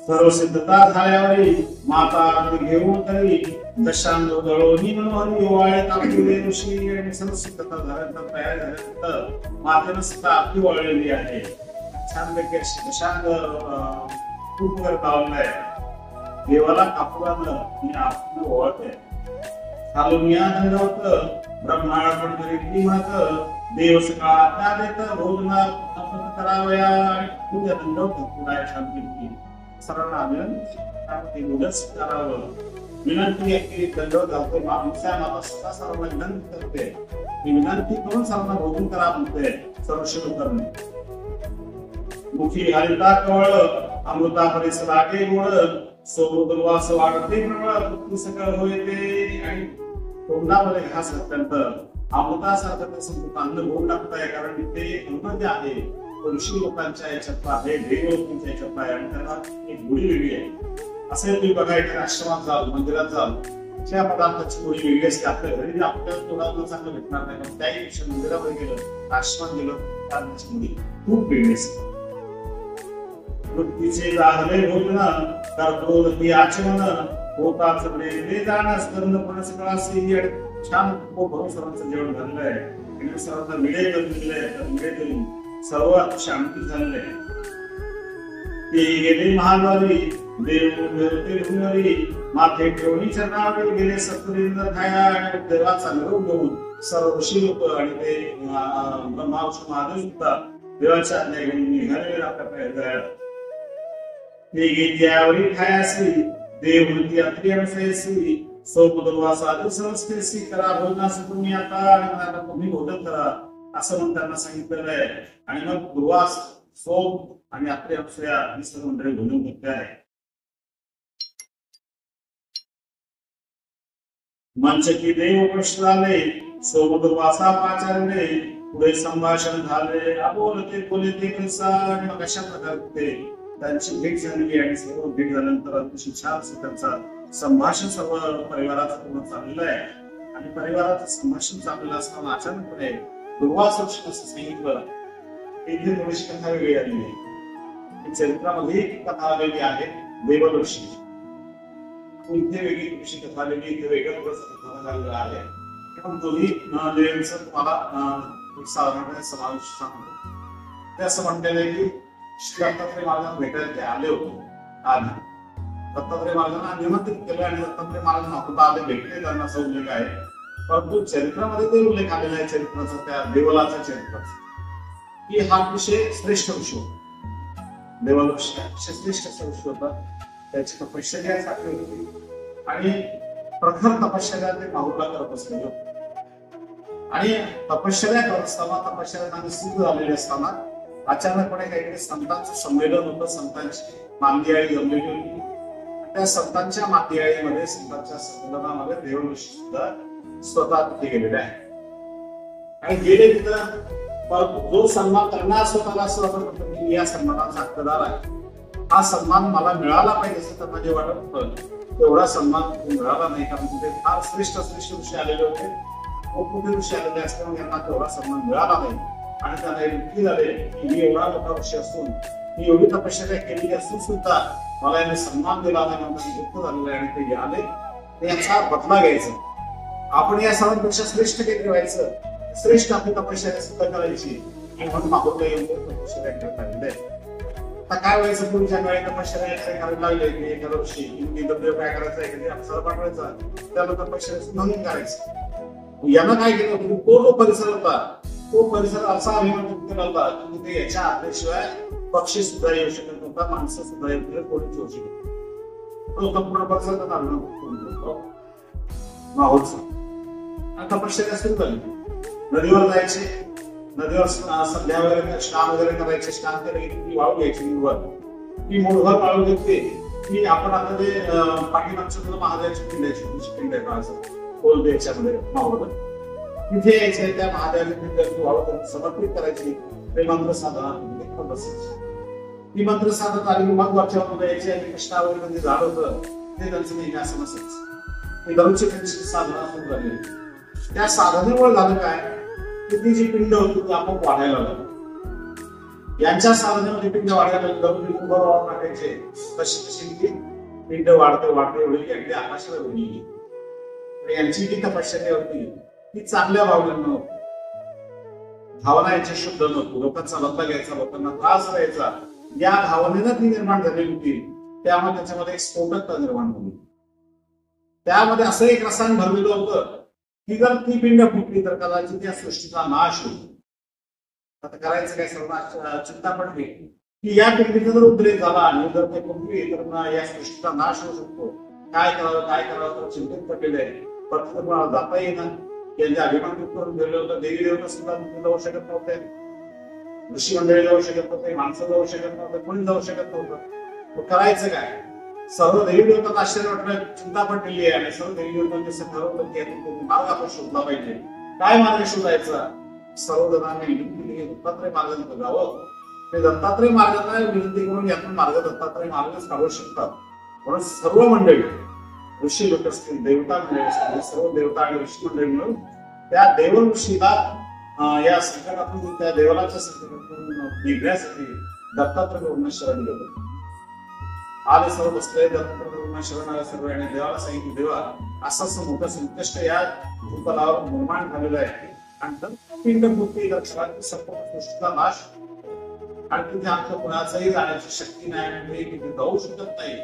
सर्व सिद्धता झाल्यावरी माता घेऊन तरी दशांग दळोनी मनोहरी ओवाळे तापले ऋषी. आणि सर्व सिद्धता झाल्यानंतर तयार झाल्यानंतर मातेनं सुद्धा आपली वळलेली आहे. छान पैकी दशांग खूप वगैरे लावलंय देवाला कापुरानं आणि आपलं ओवाळते. खालून या दंडवत ब्रह्मांड म्हणत देव सकाळ देत भोजना करावया आणि पूजा दंडवत पुढे शांती सर्वांना विनंती बोलच करावं. विनंती आहे दंडवत घालते माणसा माता स्वतः सर्वांना विनंती करते. मी विनंती करून सर्वांना भोजन करा म्हणते. सर्व करणे मुखी हरिता कवळ अमृता परिस लागे गोड सोबत वास वाढते प्रबळ सकळ होते आणि तोंडामध्ये घास अत्यंत अमृतासारखं ते संपूर्ण अन्न होऊन टाकताय. कारण ते अन्न जे आहे ऋषी लोकांच्या याच्यात आहे, देव लोकांच्या याच्यात आहे आणि त्याला एक गोडी वेगळी आहे. असे तुम्ही बघा एखाद्या आश्रमात जाल मंदिरात जाल त्या पदार्थाची गोडी वेगळी असते. आपल्या घरी आपल्याला तोंडाला चांगलं भेटणार नाही पण त्याही पेक्षा मंदिरामध्ये गेलं आश्रमात गेलं त्याची गोडी खूप वेगळी असते. वृत्तीचे झाले भोजन करतो ती आचमन होताच ले जाण्यास पूर्ण सगळा छान खूप भरून सर्वांचं जेवण झालेलं आहे. सर्वांना मिळे दिलेलं सर्व शांती झालेलं आहे. ते गेले महाद्वारी देव माथे ठेवणी चरणावर गेले सत्तरेंद्र खाया आणि देवाचा निरोप घेऊन सर्व ऋषी लोक आणि ते ब्रह्मा विष्णू महादेव सुद्धा देवाच्या आज्ञा घेऊन निघालेले आपल्या ते गेल्यावरी खायासी देववृत्ती अत्रियसी सोपदवास आदि संस्कृती करा भोजनास तुम्ही आता तुम्ही भोजन करा असं म्हणून त्यांना सांगितलेलं आहे. आणि मग दुर्वास सोप आणि अत्रि अप्सरा ही सर्व मंडळी भोजन करते आहे. मंचकी देव प्रश्न झाले सोबत दुर्वासा पाचारले पुढे संभाषण झाले अबोलते बोलते कसा आणि मग अशा प्रकारे त्यांची भेट झाली आणि सर्व भेट झाल्यानंतर अतिशय छान त्यांचा संभाषण सर्व परिवाराचं पूर्ण चाललेलं आहे. आणि परिवाराचं संभाषण चाललेलं असताना अचानकपणे दुर्वास ऋषी असं सांगितलं. इथे थोडीशी कथा वेगळी आलेली आहे. चरित्रामध्ये एक कथा आलेली आहे देव ऋषी. इथे वेगळी ऋषी कथा आलेली इथे वेगळ्या कथा झालेला आहे. पण दोन्ही देवांचं तुम्हाला एक साधारणपणे समावेश सांगतो. ते असं म्हणलेलं की श्री दत्तात्रय महाराजांना भेटायला ते आले होते. आधी दत्तात्रय महाराजांना निमंत्रित केलं आणि दत्तात्रय महाराजांना होता आले भेटले त्यांना असा उल्लेख आहे. परंतु चरित्रामध्ये ते उल्लेख आलेला आहे चरित्राचा त्या देवलाच्या चरित्राचा की हा विषय श्रेष्ठ ऋषी होता. देवल ऋषी श्रेष्ठ ऋषी होता. त्याची तपश्चर्या साखळी होती आणि प्रखर तपश्चर्या ते माहुरला करत असलेले होते. आणि तपश्चर्या करत असताना तपश्चर्या सिद्ध झालेली असताना अचानकपणे काहीतरी संतांचं संमेलन होतं. संतांची मांदियाळी जमलेली होती. त्या संतांच्या मांदियाळीमध्ये संतांच्या संमेलनामध्ये देव ऋषी सुद्धा स्वतः तिथे गेलेले आहे. आणि गेले तिथं जो सन्मान करणार स्वतःला असं वाटत की या सन्मानाचा हक्कदार आहे. हा सन्मान मला मिळाला पाहिजे असं त्यांना जे वाटत होतं तेवढा सन्मान मिळाला नाही. कारण तिथे फार श्रेष्ठ ऋषी आलेले होते. खूप मोठे ऋषी आलेले असल्यामुळे यांना तेवढा सन्मान मिळाला नाही. आणि त्यांना नक्की झाले की मी एवढा मोठा ऋषी असून मी एवढी तपश्चर्या केलेली असून सुद्धा मला याने सन्मान दिला नाही म्हणून दुःख झालेलं आहे. आणि ते आले याचा बदला घ्यायचा. आपण या सर्वांपेक्षा श्रेष्ठ काही व्हायचं. श्रेष्ठ आपली तपश्चर्या सुद्धा करायची आणि म्हणून माहुरला येऊन तपश्चर्या करता येईल. आता काय व्हायचं पुढच्या काळी तपश्चर्या करायला लागले की एखादा ऋषी काय करायचं एखादी अप्सरा पाठवायचा त्याला तपश्चर्याचं नोंदणी करायचं. यानं काय केलं तो जो परिसर होता तो परिसर असा अभिमान केला होता की तिथे याच्या आपल्याशिवाय पक्षी सुद्धा येऊ शकत नव्हता. माणसं सुद्धा येऊ कोणीच येऊ शकत. तो संपूर्ण परिसर त्यांना माहोलचा तपश्चर्या सुरू झाली. नदीवर जायचे. नदीवर संध्या वगैरे स्नान वगैरे करायचे. स्नान केलं की वाळू घ्यायची मूळभर. ती मूळभर वाळू घेतली की आपण आता ते पाठीमागच्या महादेवाची पिंड आहे असं खोल याच्यामध्ये माहोल तिथे यायचे. त्या महादेवाची पिंड वाळू समर्पित करायची. ते मंत्र साधना बसायची. ती मंत्र साधत आली मग वरच्यावर यायची. आणि कृष्णावर म्हणजे झाड होतं ते त्यांचं नेहमी असं नसायचं. ते दररोजची त्यांची साधना सुरू झाली. त्या साधनेमुळे झालं काय की ती जी पिंड होती ती आपोआप वाढायला लागली. यांच्या साधनेमध्ये पिंड वाढायला लागली. टाकायचे तशी तशी ती पिंड वाढते वाढते एवढी अगदी आकाशाला उडली. यांची जी तपश्चर्या होती ती चांगल्या भावनेनं होती. भावना यांची शुद्ध नव्हती. लोकांचा बदला घ्यायचा, लोकांना त्रास द्यायचा या भावनेनं ती निर्माण झालेली होती. त्यामुळे त्याच्यामध्ये एक स्फोटकता निर्माण झाली. त्यामध्ये असं एक रसायन भरलेलं होतं की जर ती पिंड फुटली तर कदाचित या सृष्टीचा नाश होईल. आता करायचं काय सर्वांना चिंता पडली की या पिंडीचा जर उद्रेक झाला आणि जर ते पृथ्वी तर या सृष्टीचा नाश होऊ शकतो. काय करावं तर चिंतित पडलेलं आहे. परत तुम्हाला जाता येईना. यांचे अभिमान करून गेले होतं. देवी देवता सुद्धा जाऊ शकत नव्हते, ऋषी मंडळी जाऊ शकत नव्हते, माणसं जाऊ शकत नव्हते, कोणी जाऊ शकत नव्हतं. करायचं काय? सर्व देवी देवतांना आश्चर्य वाटलं, चिंता पडलेली आहे आणि सर्व देवी देवतांनी ठरवलं की मार्ग आपण शोधला पाहिजे. काय मार्ग शोधायचा? सर्व जणांनी दत्तात्रय मार्गाने जावं. ते दत्तात्रय मार्गाला विनंती करून यातून मार्ग दत्तात्रय मार्गच काढू शकतात. म्हणून सर्व मंडळी, ऋषी लोक असतील, देवता मंडळी असतील, सर्व देवता आणि ऋषी मंडळी मिळून त्या देव ऋषीला या संकटातून, त्या देवालाच्या संकटातून निघण्यासाठी दत्तात्रय शरण गेलो. आले सर्व बसले दत्तात्रय शरण आले सर्व आणि देवाला सांगितलं, देवा असं मोठं संकष्ट या भूतलावर निर्माण झालेलं आहे आणि पिंडभूती दर्शनाची संपूर्ण सृष्टीचा नाश आणि तिथे आमचं कोणाचाही जाण्याची शक्ती नाही आणि तिथे जाऊ शकत नाही.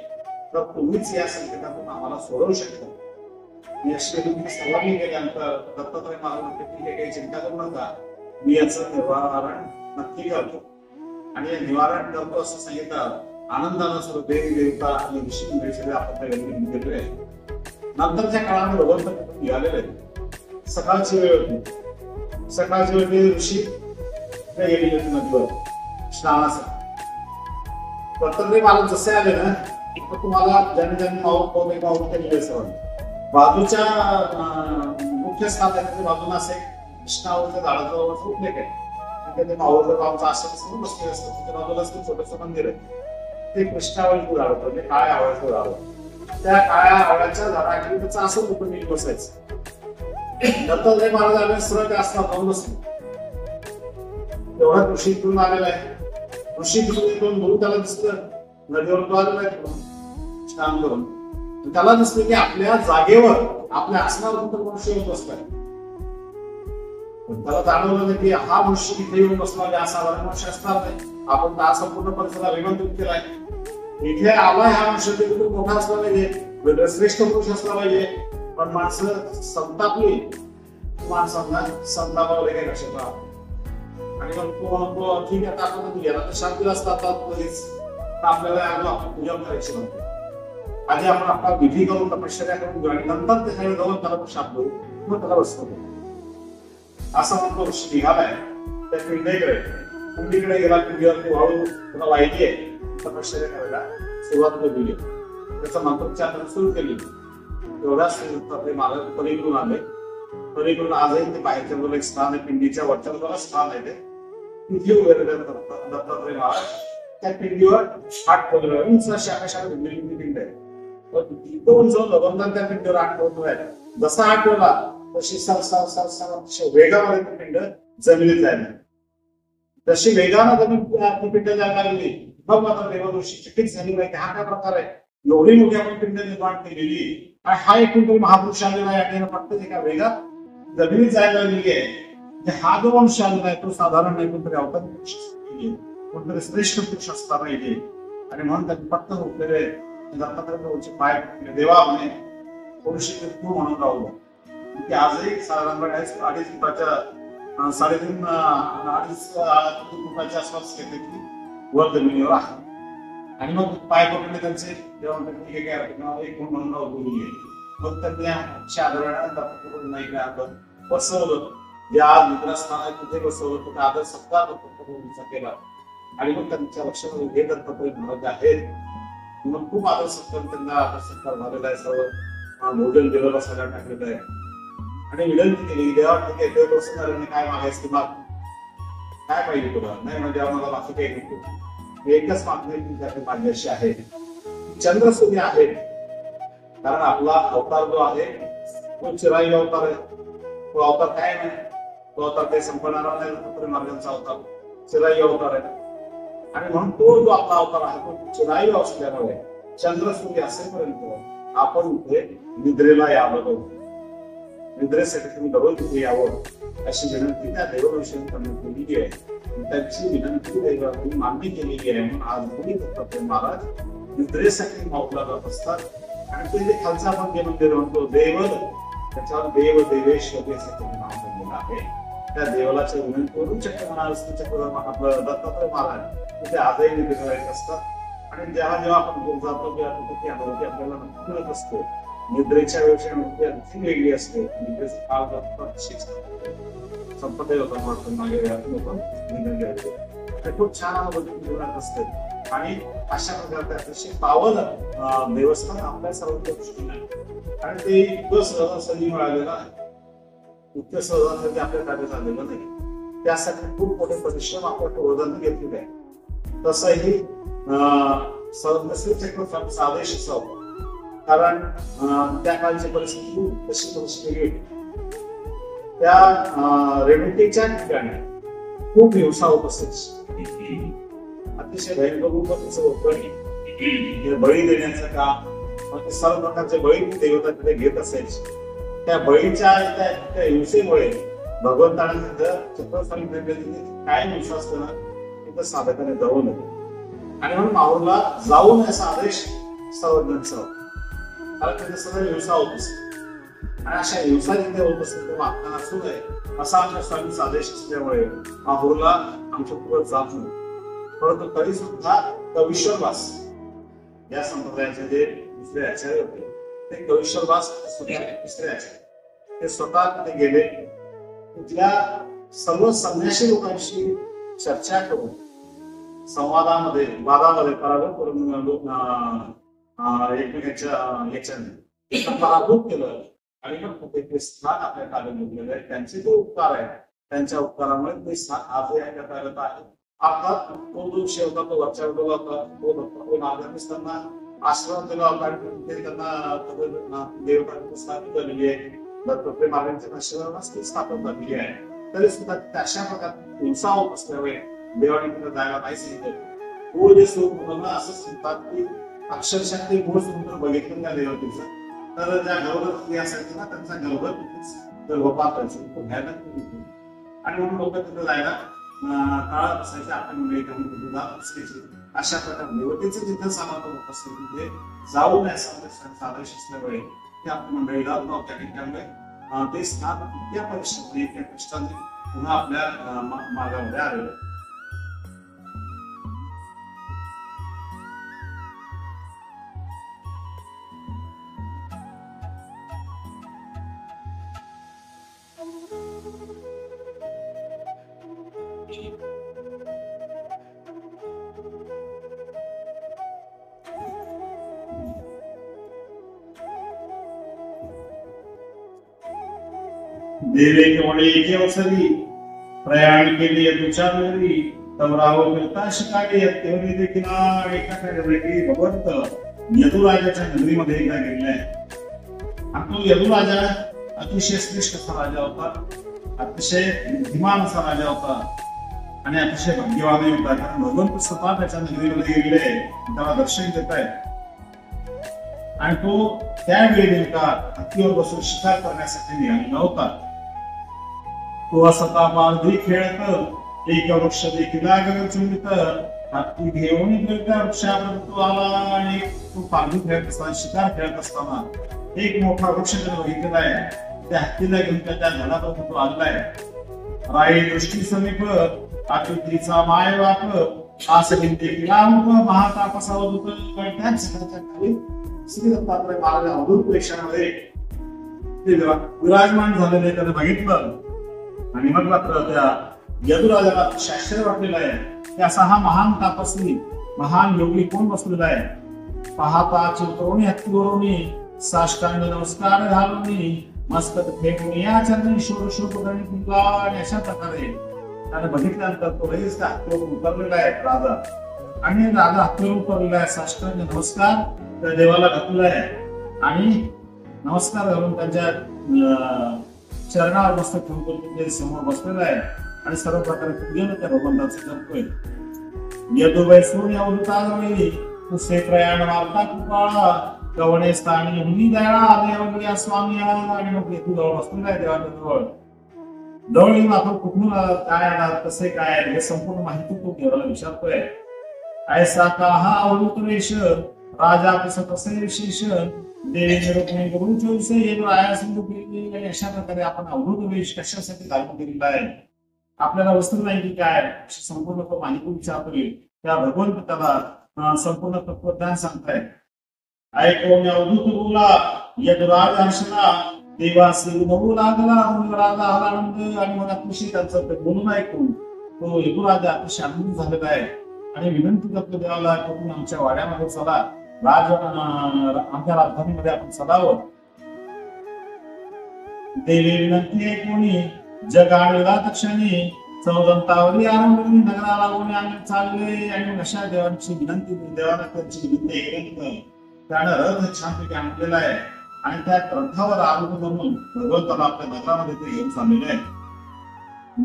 तर तुम्हीच या संकटातून आम्हाला सोडवू शकता. सर्वांनी केल्यानंतर दत्तात्रय महाराज ठीक आहे, काही चिंता करू नका, मी याचं निवारण नक्की करतो. आणि हे निवारण करतो असं सांगितलं. आनंदानं सर्व देवी देवता आणि ऋषी मंडळी आपण गेलेले आहे. नंतरच्या काळामध्ये भगवंत निघालेले आहे. सकाळची वेळ होती. सकाळची वेळ ऋषी गेलेले होते नदीवर स्नानासाठी. दत्तात्रय महाराज जसे आले ना, तुम्हाला ज्यांनी माऊत केलेले असं बाजूच्या मुख्य स्थानाच्या बाजूला असे कृष्णावरच्या झाडाचं उठले काय ते माऊचं गावचं आश्रम बसले असतं. त्या बाजूला असं छोटंसं मंदिर आहे. ते कृष्णावरचं झाड होतं, म्हणजे काळ्या आवळ्याचं झाड होतं. त्या काळ्या आवळ्याच्या झाडाखाली त्याचं असं कुठं नीट बसायचं. दत्तात्रय महाराज आले सरळ त्या असतात जाऊन बसले. तेवढा ऋषी इकडून आलेला आहे. ऋषी तिकडून गुरु त्याला दिसलं, नदीवर तो आलेला आहे स्नान करून. त्याला दिसलं की आपल्या जागेवर, आपल्या आसनावर मनुष्य येऊन बसलाय. त्याला जाणवलं की हा मनुष्य इथे येऊन बसला, हा साधारण मनुष्य असणार नाही. आपण हा संपूर्ण परिसराला विनंती केलाय. इथे आलाय हा मनुष्य मोठा असला पाहिजे, श्रेष्ठ पुरुष असला पाहिजे. पण माणसं संतापली, माणसांना संतापावर काही लक्षात राहत आणि मग ठीक आहे आपण गेला तर शांती असतात आपल्याला पूजा करायची नव्हती. आधी आपण आपला विधी करून तपश्चर्या करून घेऊ आणि नंतर त्याच्या जाऊन त्याला शाप देऊ, मग त्याला बसतो. असा म्हणतो ऋषी निघालाय त्या पिंडीकडे गेला. पिंडीवरती वाळू त्याला वाहिली आहे. तपश्चर्या करायला सुरुवात केली. त्याचा मंत्रोच्चार सुरू केली. तेवढ्याच महाराज पलीकडून आले. पलीकडून आजही ते बाहेरच्या बाजूला एक स्थान आहे, पिंडीच्या वरच्या बाजूला स्थान आहे. तिथे उभे दत्तात्रय महाराज त्या पिंडीवर हात ठेवलेला आहे. उंच अशी आकाशाला भिडलेली पिंड आहे. इथं उंच भगवंतांनी त्या पिंडीवर हात ठेवतोय. जसा हात ठेवला तशी सर वेगामध्ये ती पिंड जमिनीत जायला. जशी वेगानं जमीन ती पिंड जायला लागली बघ मात्र देवऋषी चकित झाली नाही की हा काय प्रकार आहे. एवढी मोठी आपण पिंड निर्माण केलेली आणि हा एक कोणतरी महापुरुष आलेला आहे आणि फक्त एका वेगात जमिनीत जायला लागलेली आहे. हा जो वंश आलेला आहे तो साधारण नाही, कोणतरी अवतारी पुरुष कोणतरी श्रेष्ठ पुरुष असता पाहिजे. आणि म्हणून त्यांनी पटकन उठलेले दत्तात्रय पाय देवा म्हणे थोडीशी तू म्हणून राहू. की आजही साधारणपणे 2.5 फुटाच्या 3.5 फुटाच्या आसपास घेतले की वर जमिनीवर आहे. आणि मग पाय पकडले त्यांचे जेव्हा एक म्हणून बोलली. मग त्यांनी आदराने नाही काय बसवलं. जे आज निद्रास्थान आहे तिथे बसवलं, तिथे आदर सत्कार केला. आणि मग त्यांच्या लक्षात हे दत्तात्रय महाराज आहेत. मग खूप आदर सत्कार, त्यांना आदर सत्कार झालेला आहे. सर्व भोजन दिलं बसायला टाकलेलं आहे आणि विनंती केली देवा ठीक आहे देव प्रसन्न झाल्याने काय मागायचं की माग काय पाहिजे तुला. नाही म्हणजे आम्हाला बाकी काही नको. एकच मागणी तुमच्याकडे माझ्याशी आहे, चंद्रसूर्य आहे. कारण आपला अवतार जो आहे तो चिराई अवतार आहे. तो अवतार काय नाही, तो अवतार काही संपणार नाही. दत्तात्रय महाराजांचा अवतार चिराई अवतार आहे. आणि म्हणून तो जो आपला अवतार आहे तो चिराई असल्यामुळे चंद्रसूर्य असेपर्यंत आपण इथे निद्रेला यावं, निद्रेसाठी तुम्ही दररोज तिथे यावं अशी विनंती त्या देवऋषींनी करण्यात केलेली आहे. त्यांची विनंती दैवाने मान्य केलेली आहे. म्हणून आजही दत्तात्रय महाराज निद्रेसाठी माऊला जात असतात. आणि ते जे खालचा आपण जे मंदिर म्हणतो देव, त्याच्यावर देव देवेश्वर नाव बनलेलं आहे. त्या देवालाच्या विनंतीवरून चक्र आपलं दत्तात्रय महाराज तिथे आजही निधी करायचे असतात. आणि जेव्हा जेव्हा आपण जातो तेव्हा तिथे अनुभूती आपल्याला मिळत असते. निद्रेच्या वेळची अनुभूती अगदी वेगळी असते. निद्रेचा काळ संपदे होता म्हणून मागे लोक निधन घ्यायचे. ते खूप छान अनुभूती जीवनात असते. आणि अशा प्रकारचे अतिशय पावन देवस्थान आपल्या सर्वांच्या दृष्टीने आहे. आणि ते इतकं सहजासहजी मिळालेलं आहे, इतकं सहजासहजी आपल्या ताब्यात आलेलं नाही. त्यासाठी खूप मोठे परिश्रम आपल्या पूर्वजांनी घेतलेले आहे. तसंही चक्र सादेश असावं, कारण त्या काळची परिस्थिती खूप तशी परिस्थिती वेगळी. त्या रेणुकेच्या ठिकाणी खूप हिंसा होत असायची. अतिशय भयंकर रूपाचं होतं. बळी देण्याचं काम, सर्व प्रकारचे बळी देवता तिथे घेत असायचे. त्या बळीच्या त्या हिंसेमुळे भगवंताने चक्रस्थानी काय हिंसा असतं ना तिथं साधकाने जाऊ नये. आणि म्हणून माहूरला जाऊ नये असा आदेश सर्वज्ञांचा होता. कारण तिथे सगळं हिंसा होत असते. आणि अशा हिंसा जिथे होत असते ते वागताना असू नये असा आमच्या स्वामींचा आदेश असल्यामुळे माहूरला आमच्या पुढे जात नाही. परंतु तरी सुद्धा कविश्वरवास या संप्रदायाचे जे दुसरे आचार्य होते ते कविश्वरवास तिसरे आचार्य ते स्वतः तिथे गेले. तिथल्या सर्व संन्यासी लोकांशी चर्चा करून संवादामध्ये वादामध्ये पराभूत करून एकमेकांच्या पराभूत केलं. आणि मग ते स्थान आपल्या ताब्यात घेतलेलं आहे. त्यांचे जो उपकार आहे त्यांच्या उपकारामुळे ते स्थान आजही आपल्या ताब्यात आहे. अर्थात तो जो विषय होता तो वरच्या होता तो नागरिकांना आश्रम दिला होता. आणि त्यांना देवता स्थापित झालेली आहे. दत्तात्रय महाराजांच्या आश्रमास ती स्थापन झालेली आहे. तरी सुद्धा अशा प्रकारे हिंसा होत असल्यामुळे देवाने तिला जागा नाही सांगितलं. तो जे स्वरूप होतं असं सांगतात की अक्षरशः ते मूळ समुद्र बघितलं त्या देवतेचं. तर ज्या गर्भवती स्त्री असायची ना त्यांचा गर्भपात व्हायचा. आणि म्हणून लोक तिथे जायला काळात असायचे. आपण मंडळी तिथे जात असायची. अशा प्रकारे देवतेचं जिथे समागम होत असते तिथे जाऊ नये असा आदेश असल्यामुळे त्या मंडळीला त्या ठिकाणी ते स्थान त्या परिश्रमाने त्या कष्टाने पुन्हा आपल्या मार्गामध्ये आलेलं. देवे केवळे एके अवसरी प्रयाण केले तुझ्या घरी तव राहो फिरता शिकाले. तेवढे देखील एका भगवंत यदुराजाच्या नगरीमध्ये एकदा गेलाय. आणि तो यदुराजा अतिशय श्रेष्ठ असा राजा होता. अतिशय बुद्धिमान असा राजा होता. आणि अतिशय भाग्यवान होता. कारण भगवंत स्वतः त्याच्या नगरीमध्ये गेले त्याला दर्शन देत आहे. आणि तो त्यावेळी नेमका हत्तीवर बसून शिकार करण्यासाठी निघालेला होता. तो असा पारधी खेळत एक वृक्ष देखील चुंबित हत्ती घेऊन त्या वृक्षावर तो आला. आणि तो पारधी खेळत असताना शिकार खेळत असताना एक मोठा वृक्ष त्याने बघितलेला आहे. त्या हत्तीला घेऊन त्या झाडावर तो आलाय. राई दृष्टी समीप अतिथीचा माय बाप असं देखील महातापसावत होत. त्याच झाडाच्या खाली श्री दत्तात्रय महाराज अवधूत वेशामध्ये विराजमान झालेले त्याने बघितलं. आणि मग मात्र त्या यदुराजाला आश्चर्य वाटलेलं आहे की असा हा महान तापस्वी महान योगी कोण बसलेला आहे. पाहता चिवतवणी हत्तीवरून साष्टांग नमस्कार घालून मस्तक फेकून या चरणी शोधणी तुला. आणि अशा प्रकारे त्याने बघितल्यानंतर तो लगेच त्या हत्तीवर उतरलेला आहे राजा. आणि राजा हत्तीवर उतरलेला आहे. साष्टांग नमस्कार त्या देवाला घातलेला आहे. आणि नमस्कार घालून त्यांच्या चरणावर मस्तक ठेवून समोर बसलेला आहे. आणि सर्व प्रकारे पूजन त्या भगवंताचं करतोय. यदुवैसून अवधूताजवळी तुसे प्रयाण मारता कृपाळा कवणे स्थानी हुनी दयाळा देवगिया स्वामी. आणि मग तू जवळ बसलेला आहे देवाच्या जवळ. जवळ आपण कुठून काय आला कसे काय हे संपूर्ण माहिती तो देवाला विचारतोय. ऐसा का हा अवधूत वेश राजा आपलं तसे विशेष देवेंद्र गुरु चोवीस हे आया सिंधू आणि अशा प्रकारे आपण अवधूत वेश कशासाठी धारण केलेला आहे. आपल्याला वस्त्र नाही की काय अशी संपूर्ण तो माहिती विचारतोय. त्या भगवंत त्याला संपूर्ण तत्वज्ञान सांगताय. ऐको मी अवधूत बोला यदुराज हर्षला देवासी नवू लागला मुलराजा आनंद आणि मला खुशी त्यांचं बोलून ऐकून तो यदुराजा अतिशय आनंद झालेला आहे आणि विनंती करतो देवाला तुम्ही आमच्या वाड्यामध्ये चला आमच्या राजधानीमध्ये आपण चलावं. देवी विनंती आहे कोणी जग आणला तक्षणी चौदंतावरी आरंभली नगराला कोणी आम्ही चालले आणि अशा देवांची विनंती देवाला त्यांची विनंती ऐकल्यानंतर त्यानं रथ छानपैकी आणलेला आहे आणि त्या रथावर आरोग्य करून भगवंताला आपल्या नगरामध्ये ते घेऊन चाललेले आहे.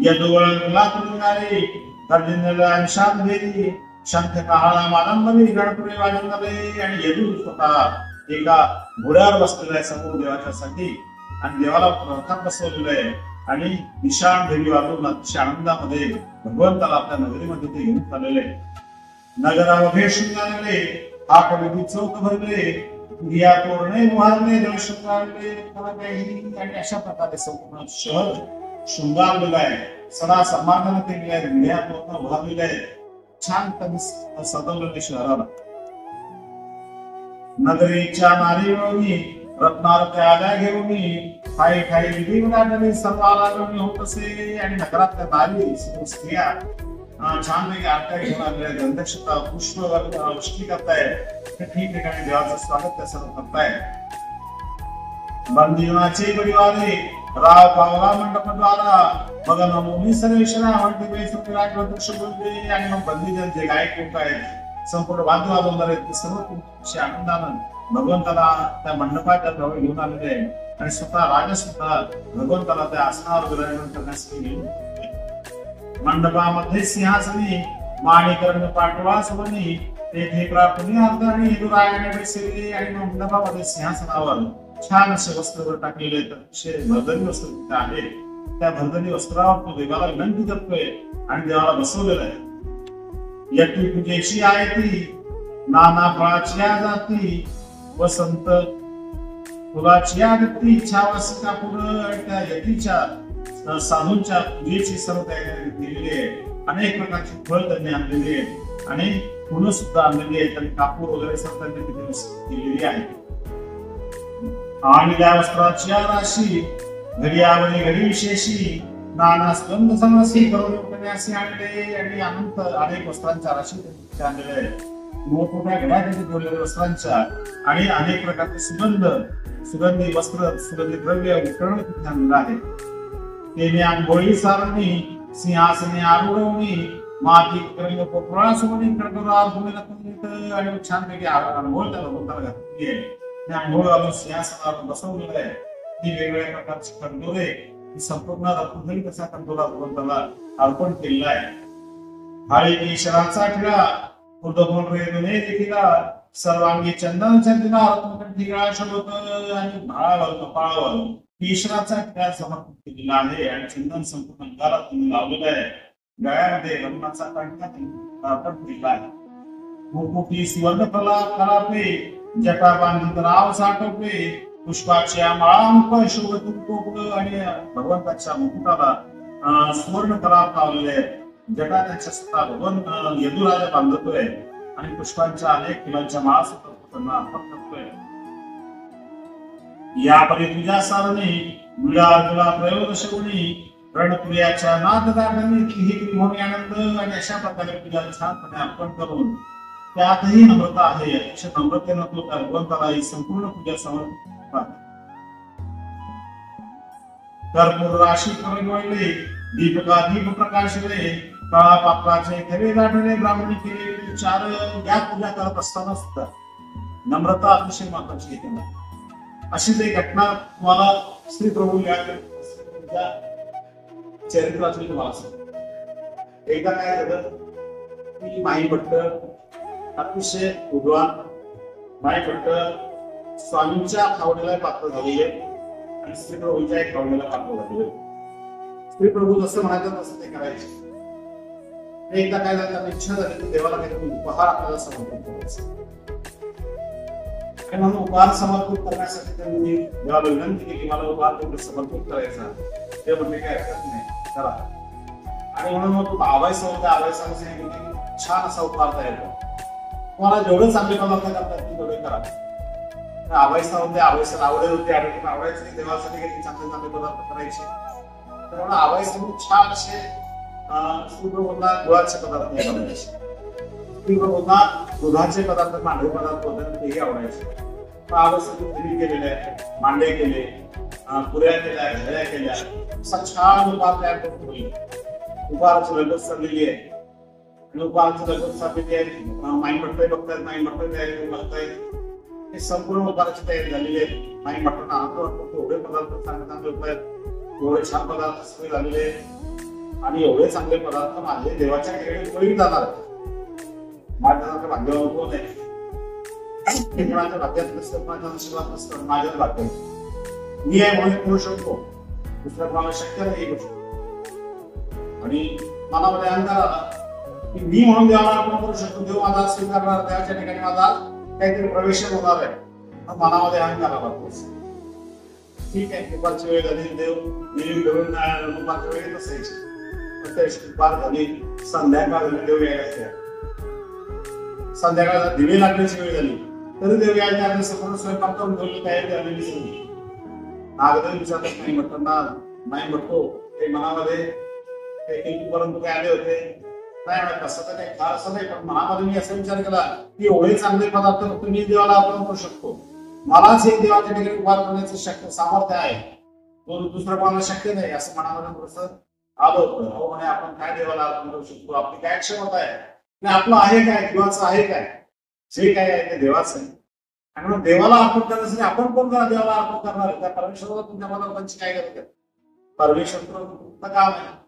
यदुवळला तुरुंगारे गर्जनेला शांत भेदी शंख काळा मालंबली गणपुरे वाजवले आणि यदू स्वतः एका घोड्यावर बसलेला आहे समोर देवाच्या साठी आणि देवाला रथात बसवलेलं आहे आणि निशाण भेदी वाजवून अतिशय आनंदामध्ये भगवंताला आपल्या नगरीमध्ये ते घेऊन चाललेले आहे. नगरामध्ये शृंगारले हा कविती चौक भरले या तोरणे उभारले जळशृंगारले आणि अशा प्रकारे संपूर्ण शहर शृंगारलेलं आहे. सडा समाधान केलेले आहे. विड्या तोरण उभारलेले आहे. छान त्यांनी सजवलेले शहराला. नगरीच्या नारीवळी रत्नारत्या आल्या घेऊन ठाई ठाई विधी विधानाने सर्व आलागवणी होत असे आणि नगरातल्या नारी स्त्रिया छानपैकी आरत्या घेऊन आलेल्या गंधक्षता पुष्प वृष्टी करतायत. ठिकठिकाणी देवाचं स्वागत त्या सर्व करतायत. बंदिनाचे बडीवारे राव पावला मंडपद्वारा मग नमोनी सर्वेश्वरा म्हणते बेसुरी राजवंश बोलते आणि मग बंदीजन जे गायक लोक आहेत संपूर्ण वाद्य वाजवणार आहेत ते सर्व तुमची आनंदानं भगवंताला त्या मंडपाच्या जवळ घेऊन आलेले आहे आणि स्वतः राजा सुद्धा भगवंताला त्या आसनावर विराजमान करण्यासाठी घेऊन मंडपामध्ये सिंहासनी माणिकर्ण पाटवासवनी तेथे प्रार्थनी अर्धाने हिंदुरायाने बसले आणि मंडपामध्ये सिंहासनावर छान असे वस्त्र टाकलेले भरदनी वस्त्र तिथे आहे. त्या भरदनी वस्त्रावर तो देवाला विनंती करतोय आणि देवाला बसवलेला आहे. यती पूजेची आहे ती नाना फळाची जाती वसंत फुलाची आरती इच्छावासिका पुढं त्या यतीच्या साधूंच्या पूजेची सर्व तयारी केलेली आहे. अनेक प्रकारची फळ त्यांनी आणलेली आहे आणि फुलं सुद्धा आणलेली आहेत आणि कापूर वगैरे सर्व त्यांनी तिथे केलेली आहे. आणि त्या वस्त्राची राशी घडियावरी घडी विशेषी नाना स्कंद समरसी करून उपन्यासी आणले आणि अनंत अनेक वस्त्रांच्या राशी त्यांनी आणलेल्या आहेत. मोठमोठ्या घड्या त्यांनी ठेवलेल्या वस्त्रांच्या आणि अनेक प्रकारचे सुगंधी वस्त्र सुगंधी द्रव्य वितरण तिथे आणलेलं आहे. तेने आंघोळी सारणी सिंहासने आरूढवणी माती रंग पोपळा सोनी कडकडा भूमीला आणि छानपैकी आंघोळ त्याला बोलताना घातली आहे. त्या आंघोळ घालून सिंहासनावर बसवलेलं आहे. ती वेगवेगळ्या प्रकारची कंदोरे संपूर्ण रत्नधरी कसा कंदोरा भगवंताला अर्पण केलेला आहे. हाळी केशराचा टिळा उदभून रेणूने देखिला सर्वांगी चंदन चंदिला रत्नकंठीला शोभत आणि भाळावर कपाळावर केशराचा टिळा समर्पित केलेला आहे आणि चंदन संपूर्ण अंगाला त्यांनी लावलेलं आहे. गळ्यामध्ये रत्नाचा कंठा अर्पण केलेला आहे. मुकुटी सुवर्ण कलापे जटा बांधित राव साठवले पुष्पाच्या माळांक शोभतून कोपड आणि भगवंताच्या मुकुटाला सुवर्ण कलाप लावलेले आहेत. जटा त्याच्या स्वतः भगवंत यदुराजा बांधतोय आणि पुष्पांच्या अनेक फुलांच्या माळा सुद्धा त्यांना अर्पण करतोय. यापरी तुझ्या सारणी गुला प्रयोगशवणी रणप्रियाच्या नाददाडणी ही त्रिभुवनी आनंद आणि अशा प्रकारे तुझ्या छानपणे अर्पण करून त्यातही नम्रता आहे. अशा नम्रतेनं तो त्या भगवंताला ही संपूर्ण पूजा समर्पित करतो. कर्पूर राशी कवळले दीपका दीप प्रकाशले काळा पात्राचे खरे दाढले ब्राह्मणी केले चार या पूजा करत असताना सुद्धा नम्रता अतिशय महत्वाची आहे. अशीच एक घटना तुम्हाला श्री प्रभू चरित्रातली तुम्हाला सांगतो. एकदा काय झालं की माई भट्ट अतिशय उद्वान माई भट्ट स्वामींच्या खावणीला पात्र झालेले आणि श्री प्रभूच्या एक खावणीला पात्र झालेले. श्री प्रभू जसं म्हणायचं तसं ते करायचे. एकदा काय झालं इच्छा झाली की देवाला काहीतरी उपहार आपल्याला समर्पण करायचं. आणि म्हणून उपहार समर्पित करण्यासाठी त्यांनी देवाला विनंती केली, मला उपहार तेवढं समर्पित करायचा. ते म्हणले काय हरकत नाही, करा. आणि म्हणून मग आबाईसाहेबांनी सांगितले छान असा उपहार तयार करा, तुम्हाला जेवढे चांगले पदार्थ करतात तेवढे करा. आबाईसाहेब आवडत होते, आवडायचे देवासाठी काही चांगले चांगले पदार्थ करायचे. त्यामुळे आबाईसाहेब छान असे गुळाचे पदार्थ आवडायचे, दुधाचे पदार्थ, मांडवे पदार्थ होते तेही आवडायचे. आबाईसाहेब केलेले मांडे केले, पुऱ्या केल्या, घड्या केल्या, असा छान उपहार तयार करून ठेवले. उपहाराची लगत चाललेली आहे आणि उपहाराची लगत चाललेली आहे. माई मटई बघतायत, माई मटई तयारी बघतायत. हे संपूर्ण उपहाराची तयारी झालेली आहे. माई मटण आणतो एवढे पदार्थ चांगले चांगले होत आहेत, एवढे छान पदार्थ सगळे झालेले आहेत आणि एवढे चांगले पदार्थ माझे देवाच्या केळी जाणार आहेत. माझ्या भाग्यावर कोण आहे, कोणाच्या भाग्यात नसतं, कोणाच्या नशिबात नसतं, माझ्याच भाग्यात मी आहे म्हणून करू शकतो, दुसऱ्या कोणाला शक्य नाही ही गोष्ट. आणि मनामध्ये अहंकार आला की मी म्हणून देवाला अर्पण करू शकतो, देव माझा स्वीकारणार, देवाच्या ठिकाणी माझा काहीतरी प्रवेश होणार आहे. मनामध्ये अहंकार आला. ठीक आहे, दुपारची वेळ झाली, देव नेहमी घेऊन दुपारच्या वेळेत असायची. दुपार झाली, संध्याकाळ झाली, देव यायला संध्याकाळला दिवे लागण्याची वेळ झाली तरी देव यायला लागले. समोर स्वयंपाक करून ठेवली, तयारी झालेली सगळी. नागदेव विचारत नाही म्हटलं नाही म्हणतो ते मनामध्ये परंतु काय आले होते नाही म्हणत, तसं तर काही फार असं नाही. पण मनामध्ये मी असा विचार केला की एवढे चांगले पदार्थ फक्त मी देवाला अर्पण करू शकतो, मलाच एक देवाच्या ठिकाणी उभार करण्याचं शक्य सामर्थ्य आहे, दुसरं कोणाला शक्य नाही. असं मनामध्ये थोडंसं आलं होतं. अहो म्हणे आपण काय देवाला अर्पण करू शकतो, आपली काय क्षमता आहे, आपलं आहे काय, देवाचं आहे काय, जे काय आहे ते देवाचं आहे. आणि मग देवाला अर्पण करण्यासाठी आपण कोण करा देवाला अर्पण करणार, त्या परमेश्वराला तुमच्या पदार्थांची काय गरज आहे. परमेश्वर काम आहे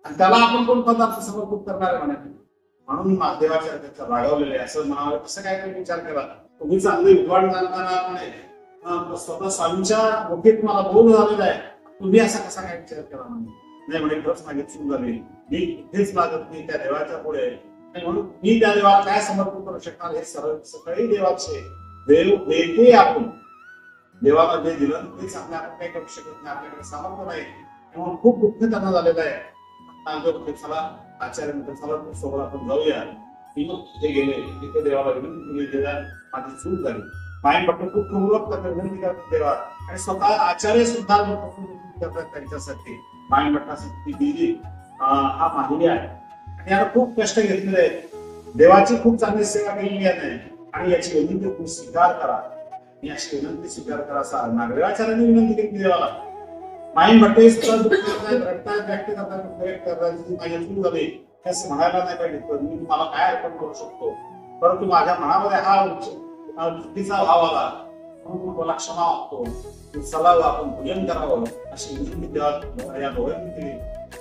आणि त्याला आपण कोण पदार्थ समर्पित करणार आहे म्हणे. म्हणून देवाच्या रागवलेले असं म्हणावं. कसं काय तुम्ही विचार केला, तुम्ही चांगले विद्वान जाणताना म्हणे स्वतः स्वामींच्या मुखीत मला बोध झालेला आहे, तुम्ही असा कसा काय विचार केला म्हणे. नाही म्हणे खरंच माझी चूक झाली, मी कुठेच लागत नाही त्या देवाच्या पुढे, म्हणून मी त्या देवाला काय समर्पित करू शकणार. हे सर्व सगळे देवाचे, देव देते आपण, देवाला जे दिलं तेच आपण काही करू शकत नाही, आपल्याकडे सामर्थ्य नाही. म्हणून खूप दुःख त्यांना झालेलं आहे. चला आचार्य चला सोबत आपण जाऊया. तिथे गेले, तिथे देवाला विनंती केली, माझी चूक झाली. माई भट्ट खूप विनंती करतात देवा आणि स्वतः आचार्य सुद्धा करतात त्यांच्यासाठी. माई भट्टासाठी दिली हा माहिती आहे आणि याला खूप कष्ट घेतलेले आहेत. देवाची खूप चांगली सेवा केलेली आहे आणि याची विनंती तुम्ही स्वीकार करा, याची विनंती स्वीकार करा. असा नागराचार्यांनी विनंती केली देवाला. माई भट्टे सुद्धा व्यक्त करतात माझी चूक झाली असं म्हणायला नाही पाहिजे, मी तुम्हाला काय अर्पण करू शकतो, परंतु माझ्या मनामध्ये हा चुकीचा भाव आला म्हणून मला क्षमा मागतो, चलावं आपण पूजन करावं अशी विनंती देवा या दोघांनी केली.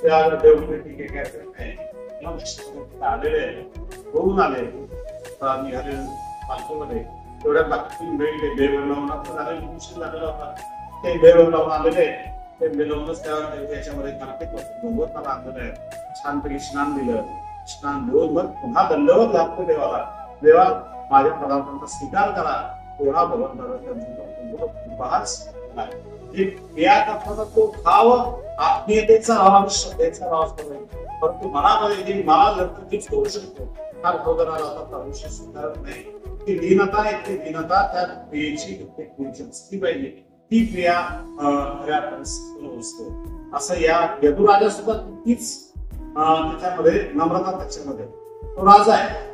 त्या देवने ठीक आहे आलेले होऊन आले निघाले पालखीमध्ये. तेवढ्या बाकी बेळ लावून झालेला होता, ते बेळ लावून आलेले ते बेलवूनच त्याच्यामध्ये भगवंताला आणलेलं आहे. छानपैकी स्नान दिलं, स्नान देऊन मग पुन्हा दंडवत लागतो देवाला, देवा माझ्या पदार्थांचा स्वीकार करा. पुन्हा भगवंताला तो भाव आत्मीयतेचा भाव, श्रद्धेचा भाव, परंतु मनामध्ये मला जर तीच करू शकतो हा भगवंताला विषय स्वीकारत नाही. ती दीनता आहे, ती दीनता त्या क्रियेची असली पाहिजे, ती क्रिया असतो. असं या यदुराजा सुद्धा तीच त्याच्यामध्ये नम्रता, त्याच्यामध्ये तो राजा आहे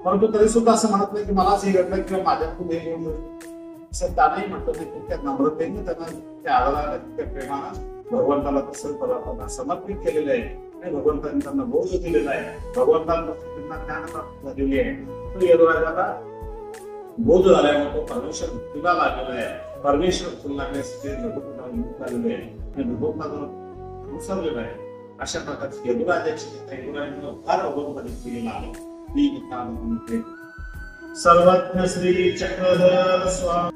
परंतु तरी सुद्धा असं म्हणत नाही की मलाच हे घडलं किंवा माझ्याकडून हे घेऊन असं त्यालाही म्हणतो की त्या नम्रतेने त्यांना त्या आदराला, त्या प्रेमानं भगवंताला तसं पदार्थांना समर्पित केलेलं आहे आणि भगवंतांनी त्यांना बोध दिलेला आहे. भगवंतांना त्यांना ज्ञान प्राप्त झालेली आहे. तो यदुराजाला बोध झाल्यामुळे तो परमेश्वर भक्तीला लागलेला आहे, परमेश्वर तुला लागण्यासाठी झालेले आहे आणि भगवंताला उसरलेला आहे. अशा प्रकारची यदुराजाची फार अवघड केलेला आहे. सर्वज्ञ श्री चक्रधर स्वामी